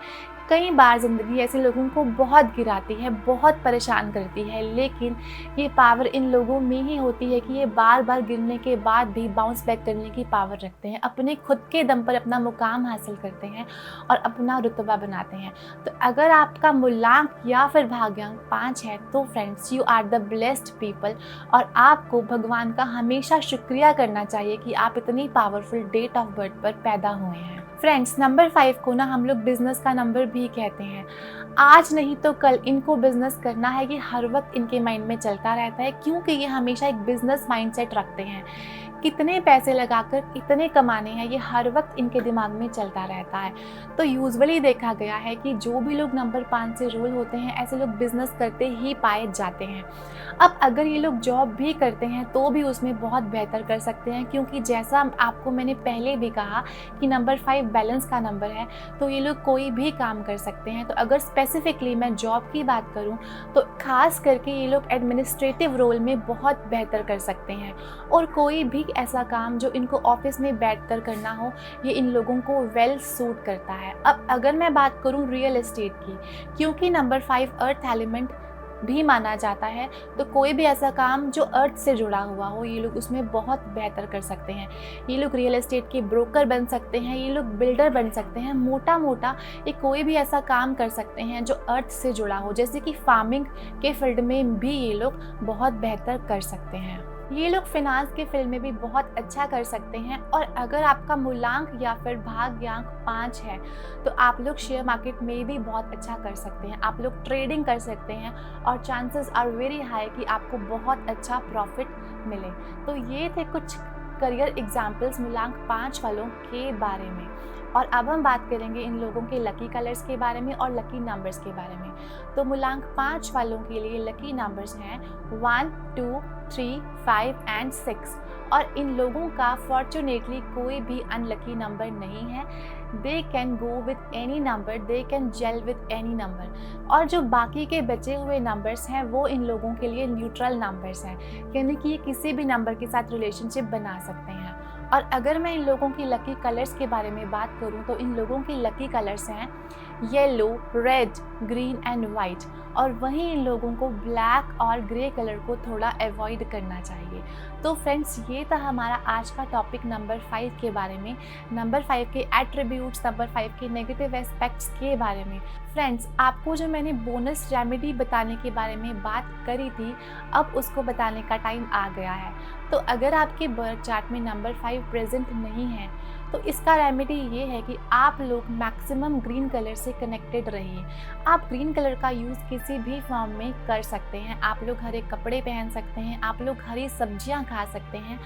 कई बार ज़िंदगी ऐसे लोगों को बहुत गिराती है, बहुत परेशान करती है, लेकिन ये पावर इन लोगों में ही होती है कि ये बार बार गिरने के बाद भी बाउंस बैक करने की पावर रखते हैं, अपने खुद के दम पर अपना मुकाम हासिल करते हैं और अपना रुतबा बनाते हैं। तो अगर आपका मूलांक या फिर भाग्यांक 5 है तो friends, you are the blessed people, और आपको भगवान का हमेशा शुक्रिया करना चाहिए कि आप इतनी पावरफुल डेट ऑफ बर्थ पर पैदा हुए हैं। फ्रेंड्स, नंबर 5 को ना हम लोग बिजनेस का नंबर भी कहते हैं। आज नहीं तो कल इनको बिजनेस करना है, ये हर वक्त इनके माइंड में चलता रहता है, क्योंकि ये हमेशा एक बिजनेस माइंडसेट रखते हैं। कितने पैसे लगाकर कितने कमाने हैं, ये हर वक्त इनके दिमाग में चलता रहता है। तो यूजुअली देखा गया है कि जो भी लोग नंबर 5 से रूल होते हैं, ऐसे लोग बिजनेस करते ही पाए जाते हैं। अब अगर ये लोग जॉब भी करते हैं तो भी उसमें बहुत बेहतर कर सकते हैं, क्योंकि जैसा आपको मैंने पहले भी कहा कि नंबर 5 बैलेंस का नंबर है, तो ये लोग कोई भी काम कर सकते हैं। तो अगर स्पेसिफिकली मैं जॉब की बात करूं तो खास करके ये लोग एडमिनिस्ट्रेटिव रोल में बहुत बेहतर कर सकते हैं, और कोई भी ऐसा काम जो इनको ऑफिस में बैठकर करना हो, ये इन लोगों को वेल सूट करता है। अब अगर मैं बात करूं रियल एस्टेट की, क्योंकि नंबर 5 अर्थ एलिमेंट भी माना जाता है, तो कोई भी ऐसा काम जो अर्थ से जुड़ा हुआ हो, ये लोग उसमें बहुत बेहतर कर सकते हैं। ये लोग रियल एस्टेट के ब्रोकर बन सकते हैं, ये लोग बिल्डर बन सकते हैं, मोटा मोटा ये कोई भी ऐसा काम कर सकते हैं जो अर्थ से जुड़ा हो, जैसे कि फार्मिंग के फील्ड में भी ये लोग बहुत बेहतर कर सकते हैं। ये लोग फिनांस के फील्ड में भी बहुत अच्छा कर सकते हैं। और अगर आपका मूलांक या फिर भाग्यांक 5 है तो आप लोग शेयर मार्केट में भी बहुत अच्छा कर सकते हैं, आप लोग ट्रेडिंग कर सकते हैं और चांसेस आर वेरी हाई कि आपको बहुत अच्छा प्रॉफिट मिले। तो ये थे कुछ करियर एग्जाम्पल्स मूलांक 5 वालों के बारे में। और अब हम बात करेंगे इन लोगों के लकी कलर्स के बारे में और लकी नंबर्स के बारे में। तो मूलांक 5 वालों के लिए लकी नंबर्स हैं 1, 2, 3, 5 एंड 6। और इन लोगों का फॉर्चुनेटली कोई भी अनलकी नंबर नहीं है। They can go with any number, they can gel with any number. और जो बाकी के बचे हुए नंबर्स हैं वो इन लोगों के लिए न्यूट्रल नंबर्स हैं, यानी कि ये किसी भी नंबर के साथ रिलेशनशिप बना सकते हैं। और अगर मैं इन लोगों की लकी कलर्स के बारे में बात करूं तो इन लोगों की लकी कलर्स हैं yellow, red, green and white. और वहीं इन लोगों को ब्लैक और ग्रे कलर को थोड़ा अवॉइड करना चाहिए। तो फ्रेंड्स, ये था हमारा आज का टॉपिक नंबर 5 के बारे में, नंबर 5 के एट्रीब्यूट्स, नंबर 5 के नेगेटिव एस्पेक्ट्स के बारे में। फ्रेंड्स, आपको जो मैंने बोनस रेमेडी बताने के बारे में बात करी थी, अब उसको बताने का टाइम आ गया है। तो अगर आपके बर्थ चार्ट में नंबर 5 प्रेजेंट नहीं है तो इसका रेमेडी ये है कि आप लोग मैक्सिमम ग्रीन कलर से कनेक्टेड रहिए। आप ग्रीन कलर का यूज़ किसी भी फॉर्म में कर सकते हैं। आप लोग हरे कपड़े पहन सकते हैं, आप लोग हरी सब्जियां खा सकते हैं,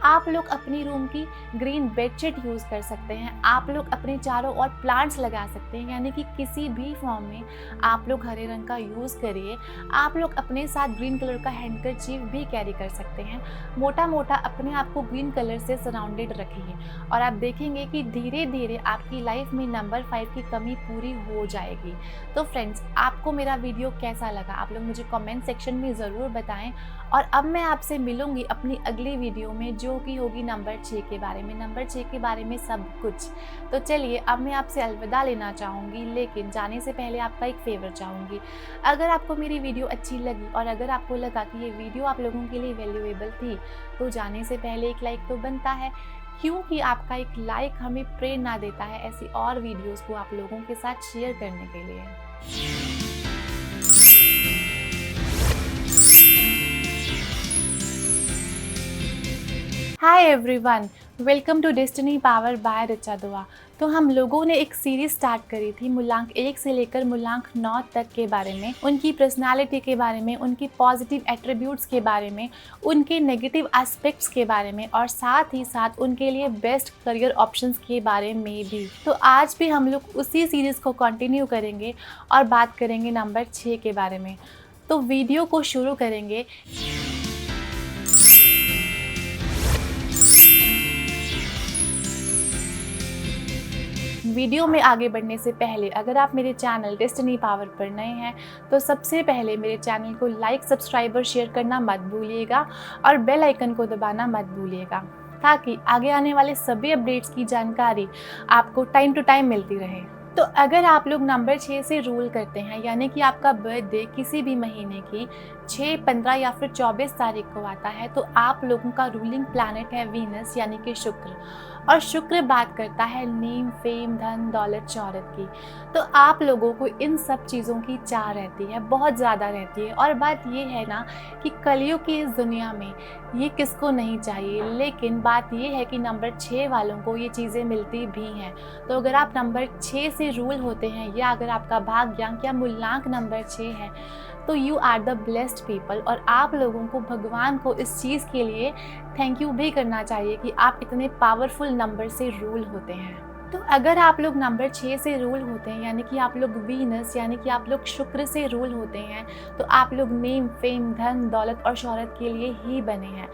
आप लोग अपनी रूम की ग्रीन बेडशीट यूज़ कर सकते हैं, आप लोग अपने चारों ओर प्लांट्स लगा सकते हैं। यानी कि किसी भी फॉर्म में आप लोग हरे रंग का यूज़ करिए। आप लोग अपने साथ ग्रीन कलर का हैंडकरचीफ भी कैरी कर सकते हैं। मोटा मोटा अपने आप को ग्रीन कलर से सराउंडेड रखिए और आप देखेंगे कि धीरे धीरे आपकी लाइफ में नंबर 5 की कमी पूरी हो जाएगी। तो फ्रेंड्स, आपको मेरा वीडियो कैसा लगा आप लोग मुझे कमेंट सेक्शन में ज़रूर बताएं। और अब मैं आपसे मिलूंगी अपनी अगली वीडियो में, जो कि होगी नंबर 6 के बारे में। नंबर 6 के बारे में सब कुछ। तो चलिए, अब मैं आपसे अलविदा लेना चाहूँगी, लेकिन जाने से पहले आपका एक फेवर चाहूँगी। अगर आपको मेरी वीडियो अच्छी लगी और अगर आपको लगा कि ये वीडियो आप लोगों के लिए वैल्यूएबल थी, तो जाने से पहले एक लाइक तो बनता है, क्योंकि आपका एक लाइक हमें प्रेरणा देता है ऐसी और वीडियोस को आप लोगों के साथ शेयर करने के लिए। Hi everyone, welcome to Destiny Power by Richa Dua. तो हम लोगों ने एक सीरीज स्टार्ट करी थी मूलांक 1 से लेकर मूलांक 9 तक के बारे में, उनकी पर्सनालिटी के बारे में, उनकी पॉजिटिव एट्रीब्यूट्स के बारे में, उनके नेगेटिव एस्पेक्ट्स के बारे में और साथ ही साथ उनके लिए बेस्ट करियर ऑप्शंस के बारे में भी। तो आज भी हम लोग उसी सीरीज़ को कंटिन्यू करेंगे और बात करेंगे नंबर 6 के बारे में। तो वीडियो को शुरू करेंगे। वीडियो में आगे बढ़ने से पहले अगर आप मेरे चैनल डेस्टिनी पावर पर नए हैं तो सबसे पहले मेरे चैनल को लाइक, सब्सक्राइब और शेयर करना मत भूलिएगा और बेल आइकन को दबाना मत भूलिएगा, ताकि आगे आने वाले सभी अपडेट्स की जानकारी आपको टाइम टू टाइम मिलती रहे। तो अगर आप लोग नंबर 6 से रूल करते हैं, यानी कि आपका बर्थडे किसी भी महीने की 6, 15 या फिर 24 तारीख को आता है, तो आप लोगों का रूलिंग प्लैनेट है वीनस यानी कि शुक्र। और शुक्र बात करता है नेम, फेम, धन, दौलत, शौहरत की। तो आप लोगों को इन सब चीज़ों की चाह रहती है, बहुत ज़्यादा रहती है। और बात ये है ना कि कलियुग की इस दुनिया में ये किसको नहीं चाहिए, लेकिन बात ये है कि नंबर 6 वालों को ये चीज़ें मिलती भी हैं। तो अगर आप नंबर 6 से रूल होते हैं या अगर आपका भाग्यांक या मूलांक नंबर 6 है, तो you are the blessed people. और आप लोगों को भगवान को इस चीज़ के लिए थैंक यू भी करना चाहिए कि आप इतने पावरफुल नंबर से रूल होते हैं। तो अगर आप लोग नंबर 6 से रूल होते हैं, यानी कि आप लोग वीनस यानी कि आप लोग शुक्र से रूल होते हैं, तो आप लोग नेम, फेम, धन, दौलत और शौहरत के लिए ही बने हैं।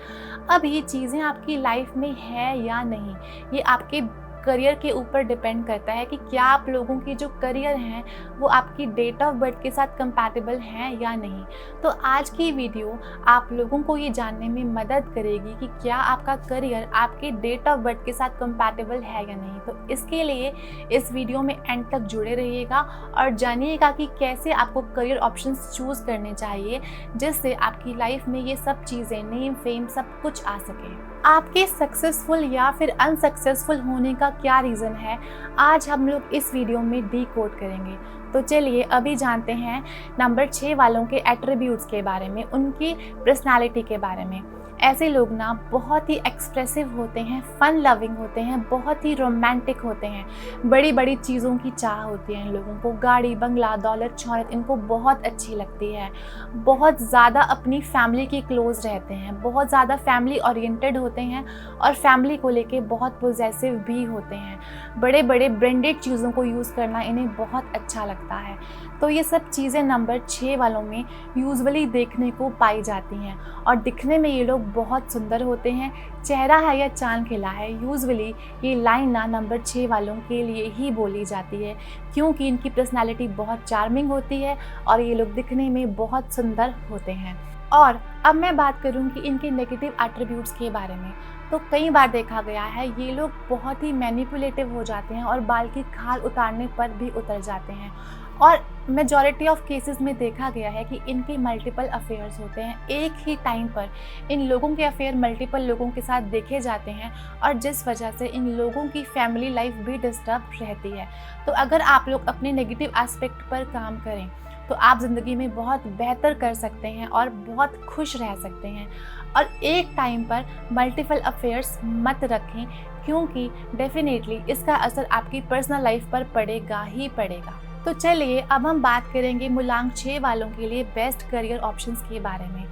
अब ये चीज़ें आपकी लाइफ में है या नहीं, ये आपके करियर के ऊपर डिपेंड करता है कि क्या आप लोगों की जो करियर हैं वो आपकी डेट ऑफ बर्थ के साथ कंपैटिबल हैं या नहीं। तो आज की वीडियो आप लोगों को ये जानने में मदद करेगी कि क्या आपका करियर आपके डेट ऑफ बर्थ के साथ कंपैटिबल है या नहीं। तो इसके लिए इस वीडियो में एंड तक जुड़े रहिएगा और जानिएगा कि कैसे आपको करियर ऑप्शंस चूज़ करने चाहिए, जिससे आपकी लाइफ में ये सब चीज़ें, नेम, फेम, सब कुछ आ सके। आपके सक्सेसफुल या फिर अनसक्सेसफुल होने का क्या रीज़न है, आज हम लोग इस वीडियो में डीकोड करेंगे। तो चलिए अभी जानते हैं नंबर 6 वालों के एट्रीब्यूट्स के बारे में, उनकी पर्सनालिटी के बारे में। ऐसे लोग ना बहुत ही एक्सप्रेसिव होते हैं, फन लविंग होते हैं, बहुत ही रोमांटिक होते हैं, बड़ी बड़ी चीज़ों की चाह होती है इन लोगों को। गाड़ी, बंगला, दौलत, शौहरत इनको बहुत अच्छी लगती है। बहुत ज़्यादा अपनी फैमिली के क्लोज रहते हैं, बहुत ज़्यादा फैमिली ओरिएंटेड होते हैं और फैमिली को लेके बहुत पॉजिटिव भी होते हैं। बड़े बड़े ब्रांडेड चीज़ों को यूज़ करना इन्हें बहुत अच्छा लगता है। तो ये सब चीज़ें नंबर 6 वालों में यूजुअली देखने को पाई जाती हैं और दिखने में ये लोग बहुत सुंदर होते हैं। चेहरा है या चांद खिला है, यूजुअली ये लाइन ना नंबर 6 वालों के लिए ही बोली जाती है, क्योंकि इनकी पर्सनालिटी बहुत चार्मिंग होती है और ये लोग दिखने में बहुत सुंदर होते हैं। और अब मैं बात करूंगी इनके नेगेटिव एट्रीब्यूट्स के बारे में। तो कई बार देखा गया है ये लोग बहुत ही मैनिपुलेटिव हो जाते हैं और बाल की खाल उतारने पर भी उतर जाते हैं। और मेजॉरिटी ऑफ केसेस में देखा गया है कि इनके मल्टीपल अफेयर्स होते हैं। एक ही टाइम पर इन लोगों के अफेयर मल्टीपल लोगों के साथ देखे जाते हैं और जिस वजह से इन लोगों की फैमिली लाइफ भी डिस्टर्ब रहती है। तो अगर आप लोग अपने नेगेटिव एस्पेक्ट पर काम करें तो आप ज़िंदगी में बहुत बेहतर कर सकते हैं और बहुत खुश रह सकते हैं। और एक टाइम पर मल्टीपल अफेयर्स मत रखें, क्योंकि डेफिनेटली इसका असर आपकी पर्सनल लाइफ पर पड़ेगा ही पड़ेगा। तो चलिए अब हम बात करेंगे मूलांक 6 वालों के लिए बेस्ट करियर ऑप्शंस के बारे में।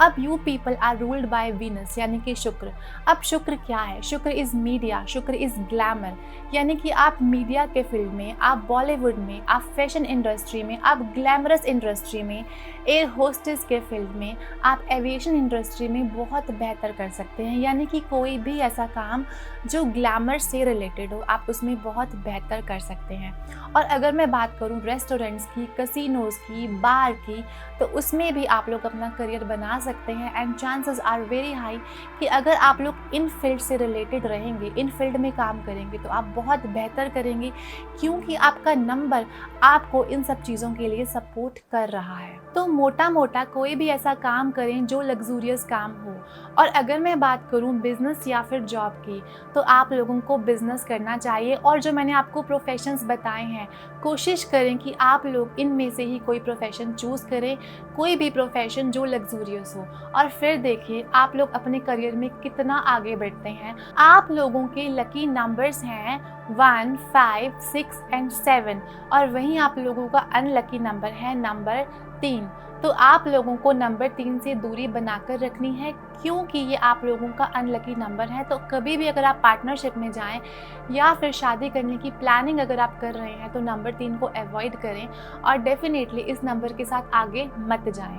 अब you people are ruled by Venus यानी कि शुक्र। अब शुक्र क्या है? शुक्र इज मीडिया, शुक्र इज ग्लैमर, यानी कि आप मीडिया के फील्ड में, आप बॉलीवुड में, आप फैशन इंडस्ट्री में, आप ग्लैमरस इंडस्ट्री में, एयर होस्टेस के फील्ड में, आप एविएशन इंडस्ट्री में बहुत बेहतर कर सकते हैं। यानी कि कोई भी ऐसा काम जो ग्लैमर से रिलेटेड हो, आप उसमें बहुत बेहतर कर सकते हैं। और अगर मैं बात करूं रेस्टोरेंट्स की, कसिनोज की, बार की, तो उसमें भी आप लोग अपना करियर बना सकते हैं। And chances are very high कि अगर आप लोग इन फील्ड से रिलेटेड रहेंगे, इन फील्ड में काम करेंगे, तो आप बहुत बेहतर करेंगे, क्योंकि आपका नंबर आपको इन सब चीज़ों के लिए सपोर्ट कर रहा है। तो मोटा मोटा कोई भी ऐसा काम करें जो लग्जूरियस काम हो। और अगर मैं बात करूं बिजनेस या फिर जॉब की, तो आप लोगों को बिजनेस करना चाहिए। और जो मैंने आपको प्रोफेशंस बताए हैं, कोशिश करें कि आप लोग इनमें से ही कोई प्रोफेशन चूज़ करें, कोई भी प्रोफेशन जो लग्जूरियस हो, और फिर देखिए आप लोग अपने करियर में कितना आगे बढ़ते हैं। आप लोगों के लकी नंबर्स हैं 1, 5, 6 एंड 7, और वहीं आप लोगों का अनलकी नंबर है नंबर 3। तो आप लोगों को नंबर 3 से दूरी बनाकर रखनी है, क्योंकि ये आप लोगों का अनलकी नंबर है। तो कभी भी अगर आप पार्टनरशिप में जाएं या फिर शादी करने की प्लानिंग अगर आप कर रहे हैं, तो नंबर 3 को अवॉइड करें और डेफिनेटली इस नंबर के साथ आगे मत जाएं।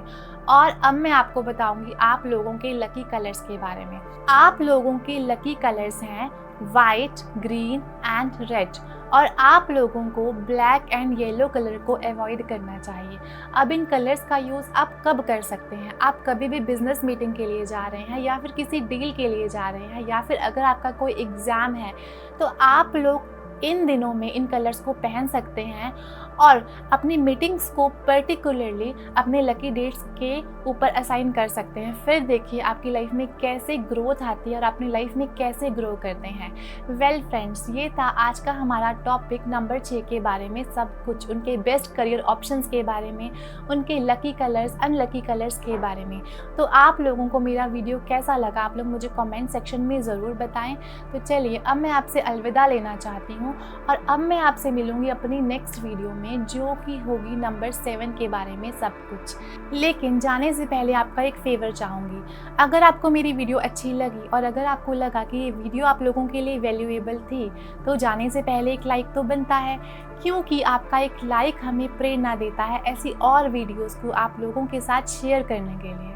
और अब मैं आपको बताऊंगी आप लोगों के लकी कलर्स के बारे में। आप लोगों के लकी कलर्स हैं वाइट, ग्रीन एंड रेड, और आप लोगों को ब्लैक एंड येलो कलर को अवॉइड करना चाहिए। अब इन कलर्स का यूज़ आप कब कर सकते हैं? आप कभी भी बिजनेस मीटिंग के लिए जा रहे हैं, या फिर किसी डील के लिए जा रहे हैं, या फिर अगर आपका कोई एग्ज़ाम है, तो आप लोग इन दिनों में इन कलर्स को पहन सकते हैं और अपनी मीटिंग्स को पर्टिकुलरली अपने लकी डेट्स के ऊपर असाइन कर सकते हैं। फिर देखिए आपकी लाइफ में कैसे ग्रोथ आती है और अपनी लाइफ में कैसे ग्रो करते हैं। वेल फ्रेंड्स, ये था आज का हमारा टॉपिक नंबर 6 के बारे में, सब कुछ उनके बेस्ट करियर ऑप्शंस के बारे में, उनके लकी कलर्स, अनलकी कलर्स के बारे में। तो आप लोगों को मेरा वीडियो कैसा लगा आप लोग मुझे कमेंट सेक्शन में ज़रूर बताएं। तो चलिए अब मैं आपसे अलविदा लेना चाहती हूँ, और अब मैं आपसे मिलूँगी अपनी नेक्स्ट वीडियो में, जो कि होगी नंबर 7 के बारे में सब कुछ। लेकिन जाने से पहले आपका एक फेवर चाहूँगी। अगर आपको मेरी वीडियो अच्छी लगी और अगर आपको लगा कि ये वीडियो आप लोगों के लिए वैल्यूएबल थी, तो जाने से पहले एक लाइक तो बनता है, क्योंकि आपका एक लाइक हमें प्रेरणा देता है ऐसी और वीडियोस को आप लोगों के साथ शेयर करने के लिए।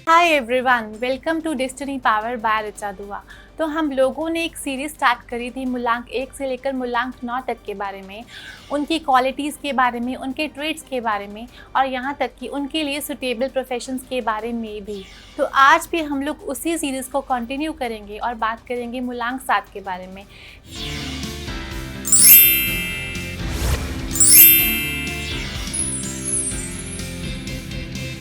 Hi everyone, welcome to Destiny Power by Richa Dua. तो हम लोगों ने एक सीरीज़ स्टार्ट करी थी मूलांक 1 से लेकर मूलांक 9 तक के बारे में, उनकी क्वालिटीज़ के बारे में, उनके ट्रेड्स के बारे में, और यहाँ तक कि उनके लिए सुटेबल प्रोफेशंस के बारे में भी। तो आज भी हम लोग उसी सीरीज़ को कंटिन्यू करेंगे और बात करेंगे मूलांक 7 के बारे में।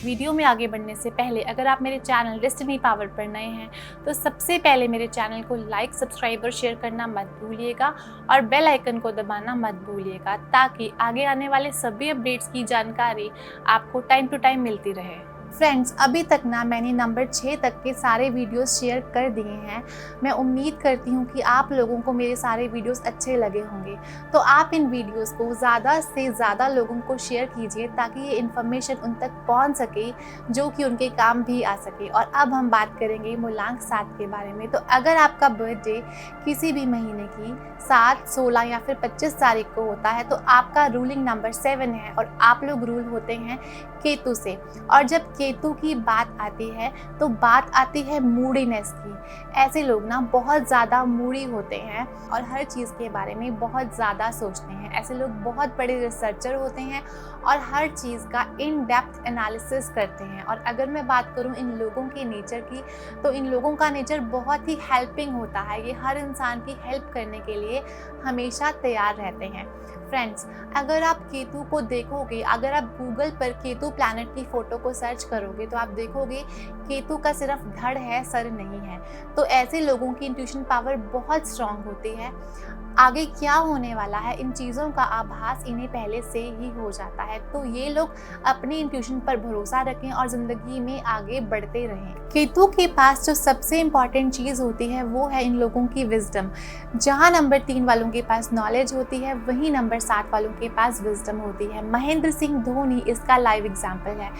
वीडियो में आगे बढ़ने से पहले अगर आप मेरे चैनल डेस्टिनी पावर पर नए हैं, तो सबसे पहले मेरे चैनल को लाइक, सब्सक्राइब और शेयर करना मत भूलिएगा, और बेल आइकन को दबाना मत भूलिएगा, ताकि आगे आने वाले सभी अपडेट्स की जानकारी आपको टाइम टू टाइम मिलती रहे। फ्रेंड्स, अभी तक ना मैंने नंबर 6 तक के सारे वीडियोस शेयर कर दिए हैं। मैं उम्मीद करती हूँ कि आप लोगों को मेरे सारे वीडियोस अच्छे लगे होंगे। तो आप इन वीडियोस को ज़्यादा से ज़्यादा लोगों को शेयर कीजिए, ताकि ये इन्फॉर्मेशन उन तक पहुँच सके जो कि उनके काम भी आ सके। और अब हम बात करेंगे मूलांक 7 के बारे में। तो अगर आपका बर्थडे किसी भी महीने की 7, 16 या फिर 25 तारीख को होता है, तो आपका रूलिंग नंबर 7 है, और आप लोग रूल होते हैं केतु से। और जब केतु की बात आती है, तो बात आती है मूडीनेस की। ऐसे लोग ना बहुत ज़्यादा मूडी होते हैं और हर चीज़ के बारे में बहुत ज़्यादा सोचते हैं। ऐसे लोग बहुत बड़े रिसर्चर होते हैं और हर चीज़ का इन डेप्थ एनालिसिस करते हैं। और अगर मैं बात करूं इन लोगों के नेचर की, तो इन लोगों का नेचर बहुत ही हेल्पिंग होता है। ये हर इंसान की हेल्प करने के लिए हमेशा तैयार रहते हैं। फ्रेंड्स, अगर आप केतु को देखोगे, अगर आप गूगल पर केतु प्लैनेट की फ़ोटो को सर्च करोगे, तो आप देखोगे केतु का सिर्फ धड़ है, सर नहीं है। तो ऐसे लोगों की इंट्यूशन पावर बहुत स्ट्रांग होती है। आगे क्या होने वाला है, इन चीज़ों का आभास इन्हें पहले से ही हो जाता है। तो ये लोग अपनी इंट्यूशन पर भरोसा रखें और ज़िंदगी में आगे बढ़ते रहें। केतु के पास जो सबसे इम्पॉर्टेंट चीज़ होती है वो है इन लोगों की विजडम। जहाँ नंबर 3 वालों के पास नॉलेज होती है, वहीं नंबर 7 वालों के पास विजडम होती है। महेंद्र सिंह धोनी इसका लाइव एग्जाम्पल है।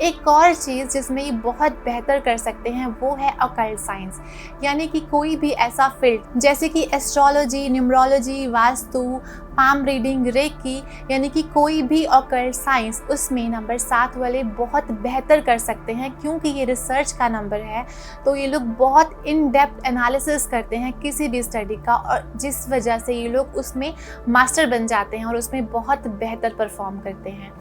एक और चीज़ जिसमें ये बहुत बेहतर कर सकते हैं वो है ऑकल्ट साइंस, यानी कि कोई भी ऐसा फील्ड जैसे कि astrology, numerology, vastu, palm reading, reiki, यानी कि कोई भी ऑकल्ट साइंस, उसमें नंबर 7 वाले बहुत बेहतर कर सकते हैं। क्योंकि ये रिसर्च का नंबर है तो ये लोग बहुत इन डेप्थ एनालिसिस करते हैं किसी भी स्टडी का, और जिस वजह से ये लोग उसमें मास्टर बन जाते हैं और उसमें बहुत बेहतर परफॉर्म करते हैं।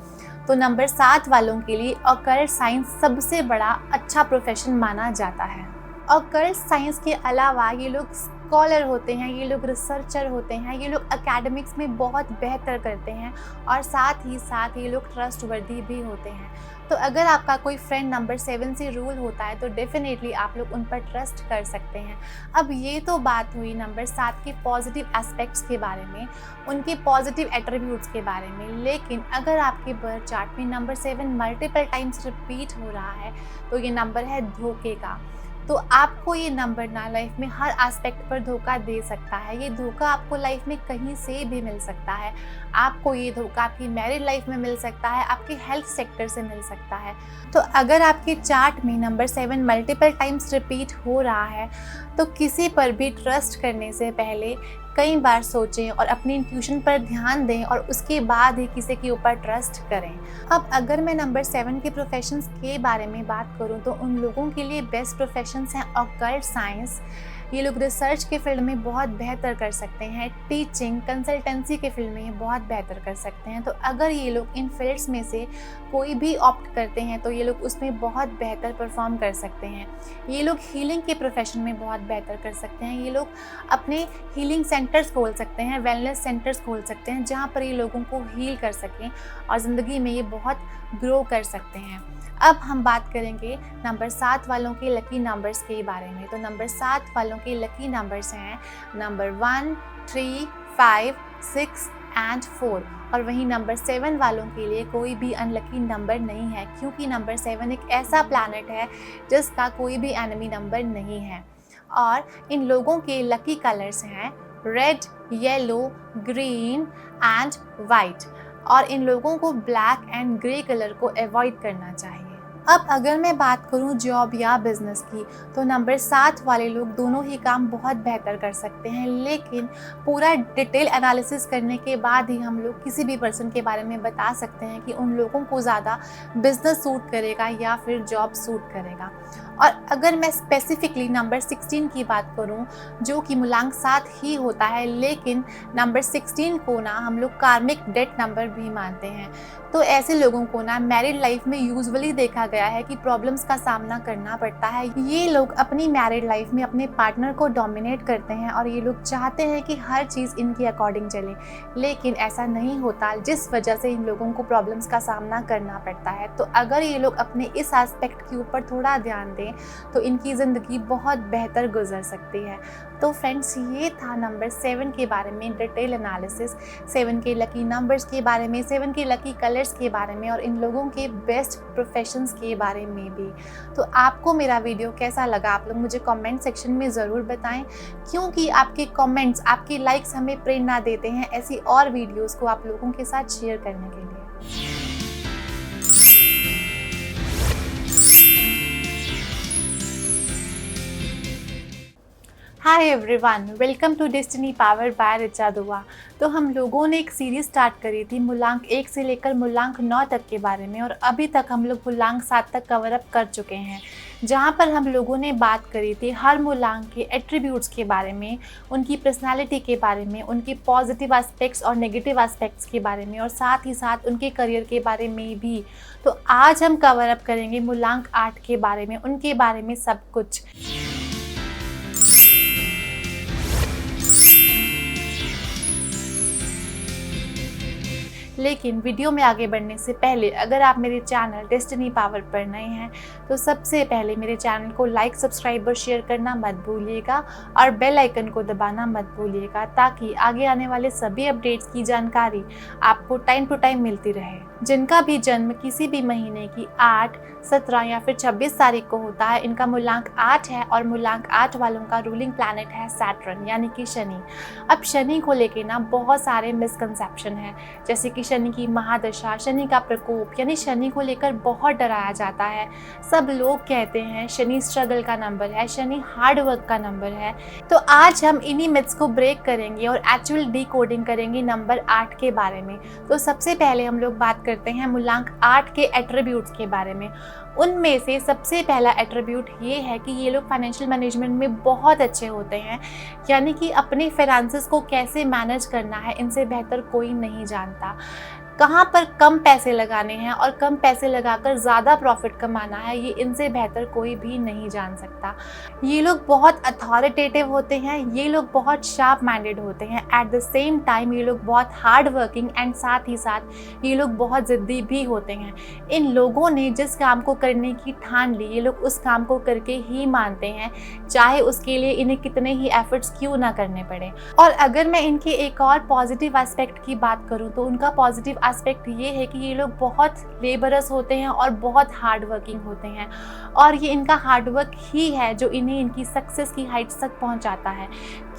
तो नंबर 7 वालों के लिए ऑकल्ट साइंस सबसे बड़ा अच्छा प्रोफेशन माना जाता है। ऑकल्ट साइंस के अलावा ये लोग स्कॉलर होते हैं, ये लोग रिसर्चर होते हैं, ये लोग एकेडमिक्स में बहुत बेहतर करते हैं और साथ ही साथ ये लोग ट्रस्टवर्दी भी होते हैं। तो अगर आपका कोई फ्रेंड नंबर 7 से रूल होता है तो डेफिनेटली आप लोग उन पर ट्रस्ट कर सकते हैं। अब ये तो बात हुई नंबर 7 के पॉजिटिव एस्पेक्ट्स के बारे में, उनके पॉजिटिव एट्रीब्यूट्स के बारे में। लेकिन अगर आपके बर्थ चार्ट में नंबर 7 मल्टीपल टाइम्स रिपीट हो रहा है तो ये नंबर है धोखे का। तो आपको ये नंबर ना लाइफ में हर एस्पेक्ट पर धोखा दे सकता है। ये धोखा आपको लाइफ में कहीं से भी मिल सकता है। आपको ये धोखा आपकी मैरिड लाइफ में मिल सकता है, आपके हेल्थ सेक्टर से मिल सकता है। तो अगर आपके चार्ट में नंबर 7 मल्टीपल टाइम्स रिपीट हो रहा है तो किसी पर भी ट्रस्ट करने से पहले कई बार सोचें और अपनी इंट्यूशन पर ध्यान दें और उसके बाद ही किसी के ऊपर ट्रस्ट करें। अब अगर मैं नंबर 7 के प्रोफेशंस के बारे में बात करूं तो उन लोगों के लिए बेस्ट प्रोफेशंस हैं ऑकल्ट साइंस। ये लोग रिसर्च के फील्ड में बहुत बेहतर कर सकते हैं, टीचिंग, कंसल्टेंसी के फील्ड में ये बहुत बेहतर कर सकते हैं। तो अगर ये लोग इन फील्ड्स में से कोई भी ऑप्ट करते हैं तो ये लोग उसमें बहुत बेहतर परफॉर्म कर सकते हैं। ये लोग हीलिंग के प्रोफेशन में बहुत बेहतर कर सकते हैं। ये लोग अपने हीलिंग सेंटर्स खोल सकते हैं, वेलनेस सेंटर्स खोल सकते हैं, जहाँ पर ये लोगों को हील कर सकें और ज़िंदगी में ये बहुत ग्रो कर सकते हैं। अब हम बात करेंगे नंबर 7 वालों के लकी नंबर्स के बारे में। तो नंबर 7 वालों के लकी नंबर्स हैं नंबर 1, 3, 5, 6 एंड 4। और वहीं नंबर 7 वालों के लिए कोई भी अनलकी नंबर नहीं है, क्योंकि नंबर 7 एक ऐसा प्लैनेट है जिसका कोई भी एनिमी नंबर नहीं है। और इन लोगों के लकी कलर्स हैं red, yellow, green and white. और इन लोगों को ब्लैक एंड ग्रे कलर को अवॉइड करना चाहिए। अब अगर मैं बात करूं जॉब या बिजनेस की तो नंबर 7 वाले लोग दोनों ही काम बहुत बेहतर कर सकते हैं, लेकिन पूरा डिटेल एनालिसिस करने के बाद ही हम लोग किसी भी पर्सन के बारे में बता सकते हैं कि उन लोगों को ज़्यादा बिजनेस सूट करेगा या फिर जॉब सूट करेगा। और अगर मैं स्पेसिफिकली नंबर 16 की बात करूं जो कि मूलांक 7 ही होता है, लेकिन नंबर 16 को ना हम लोग कार्मिक डेट नंबर भी मानते हैं। तो ऐसे लोगों को ना मैरिड लाइफ में यूजुअली देखा गया है कि प्रॉब्लम्स का सामना करना पड़ता है। ये लोग अपनी मैरिड लाइफ में अपने पार्टनर को डोमिनेट करते हैं और ये लोग चाहते हैं कि हर चीज़ इनके अकॉर्डिंग चले, लेकिन ऐसा नहीं होता, जिस वजह से इन लोगों को प्रॉब्लम्स का सामना करना पड़ता है। तो अगर ये लोग अपने इस एस्पेक्ट के ऊपर थोड़ा ध्यान दें तो इनकी ज़िंदगी बहुत बेहतर गुजर सकती है। तो फ्रेंड्स, ये था नंबर 7 के बारे में डिटेल एनालिसिस, 7 के लकी नंबर्स के बारे में, 7 के लकी कलर्स के बारे में और इन लोगों के बेस्ट प्रोफेशंस के बारे में भी। तो आपको मेरा वीडियो कैसा लगा आप लोग मुझे कमेंट सेक्शन में ज़रूर बताएं, क्योंकि आपके कमेंट्स, आपके लाइक्स हमें प्रेरणा देते हैं ऐसी और वीडियोस को आप लोगों के साथ शेयर करने के लिए। Hi everyone, welcome to Destiny Power by Richa Dua. तो हम लोगों ने एक सीरीज स्टार्ट करी थी मूलांक 1 से लेकर मूलांक 9 तक के बारे में, और अभी तक हम लोग मूलांक 7 तक कवर अप कर चुके हैं, जहां पर हम लोगों ने बात करी थी हर मूलांक के एट्रीब्यूट्स के बारे में, उनकी पर्सनालिटी के बारे में, उनके पॉजिटिव एस्पेक्ट्स और नेगेटिव एस्पेक्ट्स के बारे में, और साथ ही साथ उनके करियर के बारे में भी। तो आज हम कवर अप करेंगे मूलांक 8 के बारे में, उनके बारे में सब कुछ। लेकिन वीडियो में आगे बढ़ने से पहले अगर आप मेरे चैनल डेस्टिनी पावर पर नए हैं तो सबसे पहले मेरे चैनल को लाइक, सब्सक्राइब और शेयर करना मत भूलिएगा और बेल आइकन को दबाना मत भूलिएगा ताकि आगे आने वाले सभी अपडेट्स की जानकारी आपको टाइम टू टाइम मिलती रहे। जिनका भी जन्म किसी भी महीने की 8, 17 या फिर 26 तारीख को होता है, इनका मूलांक 8 है और मूलांक 8 वालों का रूलिंग प्लैनेट है सैटर्न यानी कि शनि। अब शनि को लेके ना बहुत सारे मिसकंसेप्शन हैं, जैसे कि शनि की महादशा, शनि का प्रकोप, यानी शनि को लेकर बहुत डराया जाता है। सब लोग कहते हैं शनि स्ट्रगल का नंबर है, शनि हार्ड वर्क का नंबर है। तो आज हम इन्हीं मिथ्स को ब्रेक करेंगे और एक्चुअल डिकोडिंग करेंगे नंबर 8 के बारे में। तो सबसे पहले हम लोग बात करते हैं मूलांक 8 के एट्रीब्यूट्स के बारे में। उनमें से सबसे पहला एट्रीब्यूट ये है कि ये लोग फाइनेंशियल मैनेजमेंट में बहुत अच्छे होते हैं, यानी कि अपने फाइनेंसेस को कैसे मैनेज करना है इनसे बेहतर कोई नहीं जानता। कहाँ पर कम पैसे लगाने हैं और कम पैसे लगाकर ज़्यादा प्रॉफिट कमाना है, ये इनसे बेहतर कोई भी नहीं जान सकता। ये लोग बहुत अथॉरिटेटिव होते हैं, ये लोग बहुत शार्प माइंडेड होते हैं। एट द सेम टाइम ये लोग बहुत हार्ड वर्किंग एंड साथ ही साथ ये लोग बहुत ज़िद्दी भी होते हैं। इन लोगों ने जिस काम को करने की ठान ली, ये लोग उस काम को करके ही मानते हैं, चाहे उसके लिए इन्हें कितने ही एफर्ट्स क्यों ना करने पड़े। और अगर मैं इनके एक और पॉजिटिव एस्पेक्ट की बात करूँ तो उनका पॉजिटिव एस्पेक्ट ये है कि ये लोग बहुत लेबरस होते हैं और बहुत हार्ड वर्किंग होते हैं, और ये इनका हार्ड वर्क ही है जो इन्हें इनकी सक्सेस की हाइट्स तक पहुंचाता है।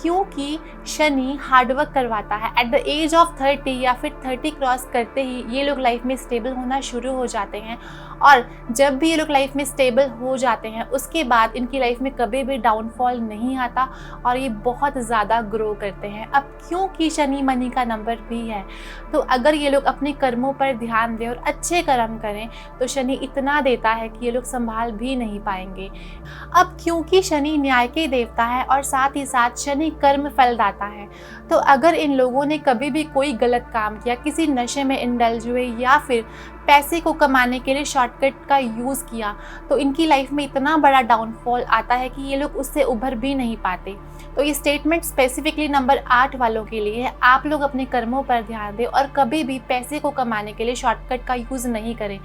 क्योंकि शनि हार्ड वर्क करवाता है। एट द एज ऑफ 30 या फिर 30 क्रॉस करते ही ये लोग लाइफ में स्टेबल होना शुरू हो जाते हैं, और जब भी ये लोग लाइफ में स्टेबल हो जाते हैं उसके बाद इनकी लाइफ में कभी भी डाउनफॉल नहीं आता और ये बहुत ज़्यादा ग्रो करते हैं। अब क्योंकि शनि मनी का नंबर भी है, तो अगर ये लोग अपने कर्मों पर ध्यान दें और अच्छे कर्म करें तो शनि इतना देता है कि ये लोग संभाल भी नहीं पाएंगे। अब क्योंकि शनि न्याय के देवता है और साथ ही साथ शनि कर्म फलदाता है, तो अगर इन लोगों ने कभी भी कोई गलत काम किया, किसी नशे में इंडल्ज हुए या फिर पैसे को कमाने के लिए शॉर्टकट का यूज़ किया, तो इनकी लाइफ में इतना बड़ा डाउनफॉल आता है कि ये लोग उससे उभर भी नहीं पाते। तो ये स्टेटमेंट स्पेसिफिकली नंबर 8 वालों के लिए है। आप लोग अपने कर्मों पर ध्यान दें और कभी भी पैसे को कमाने के लिए शॉर्टकट का यूज़ नहीं करें,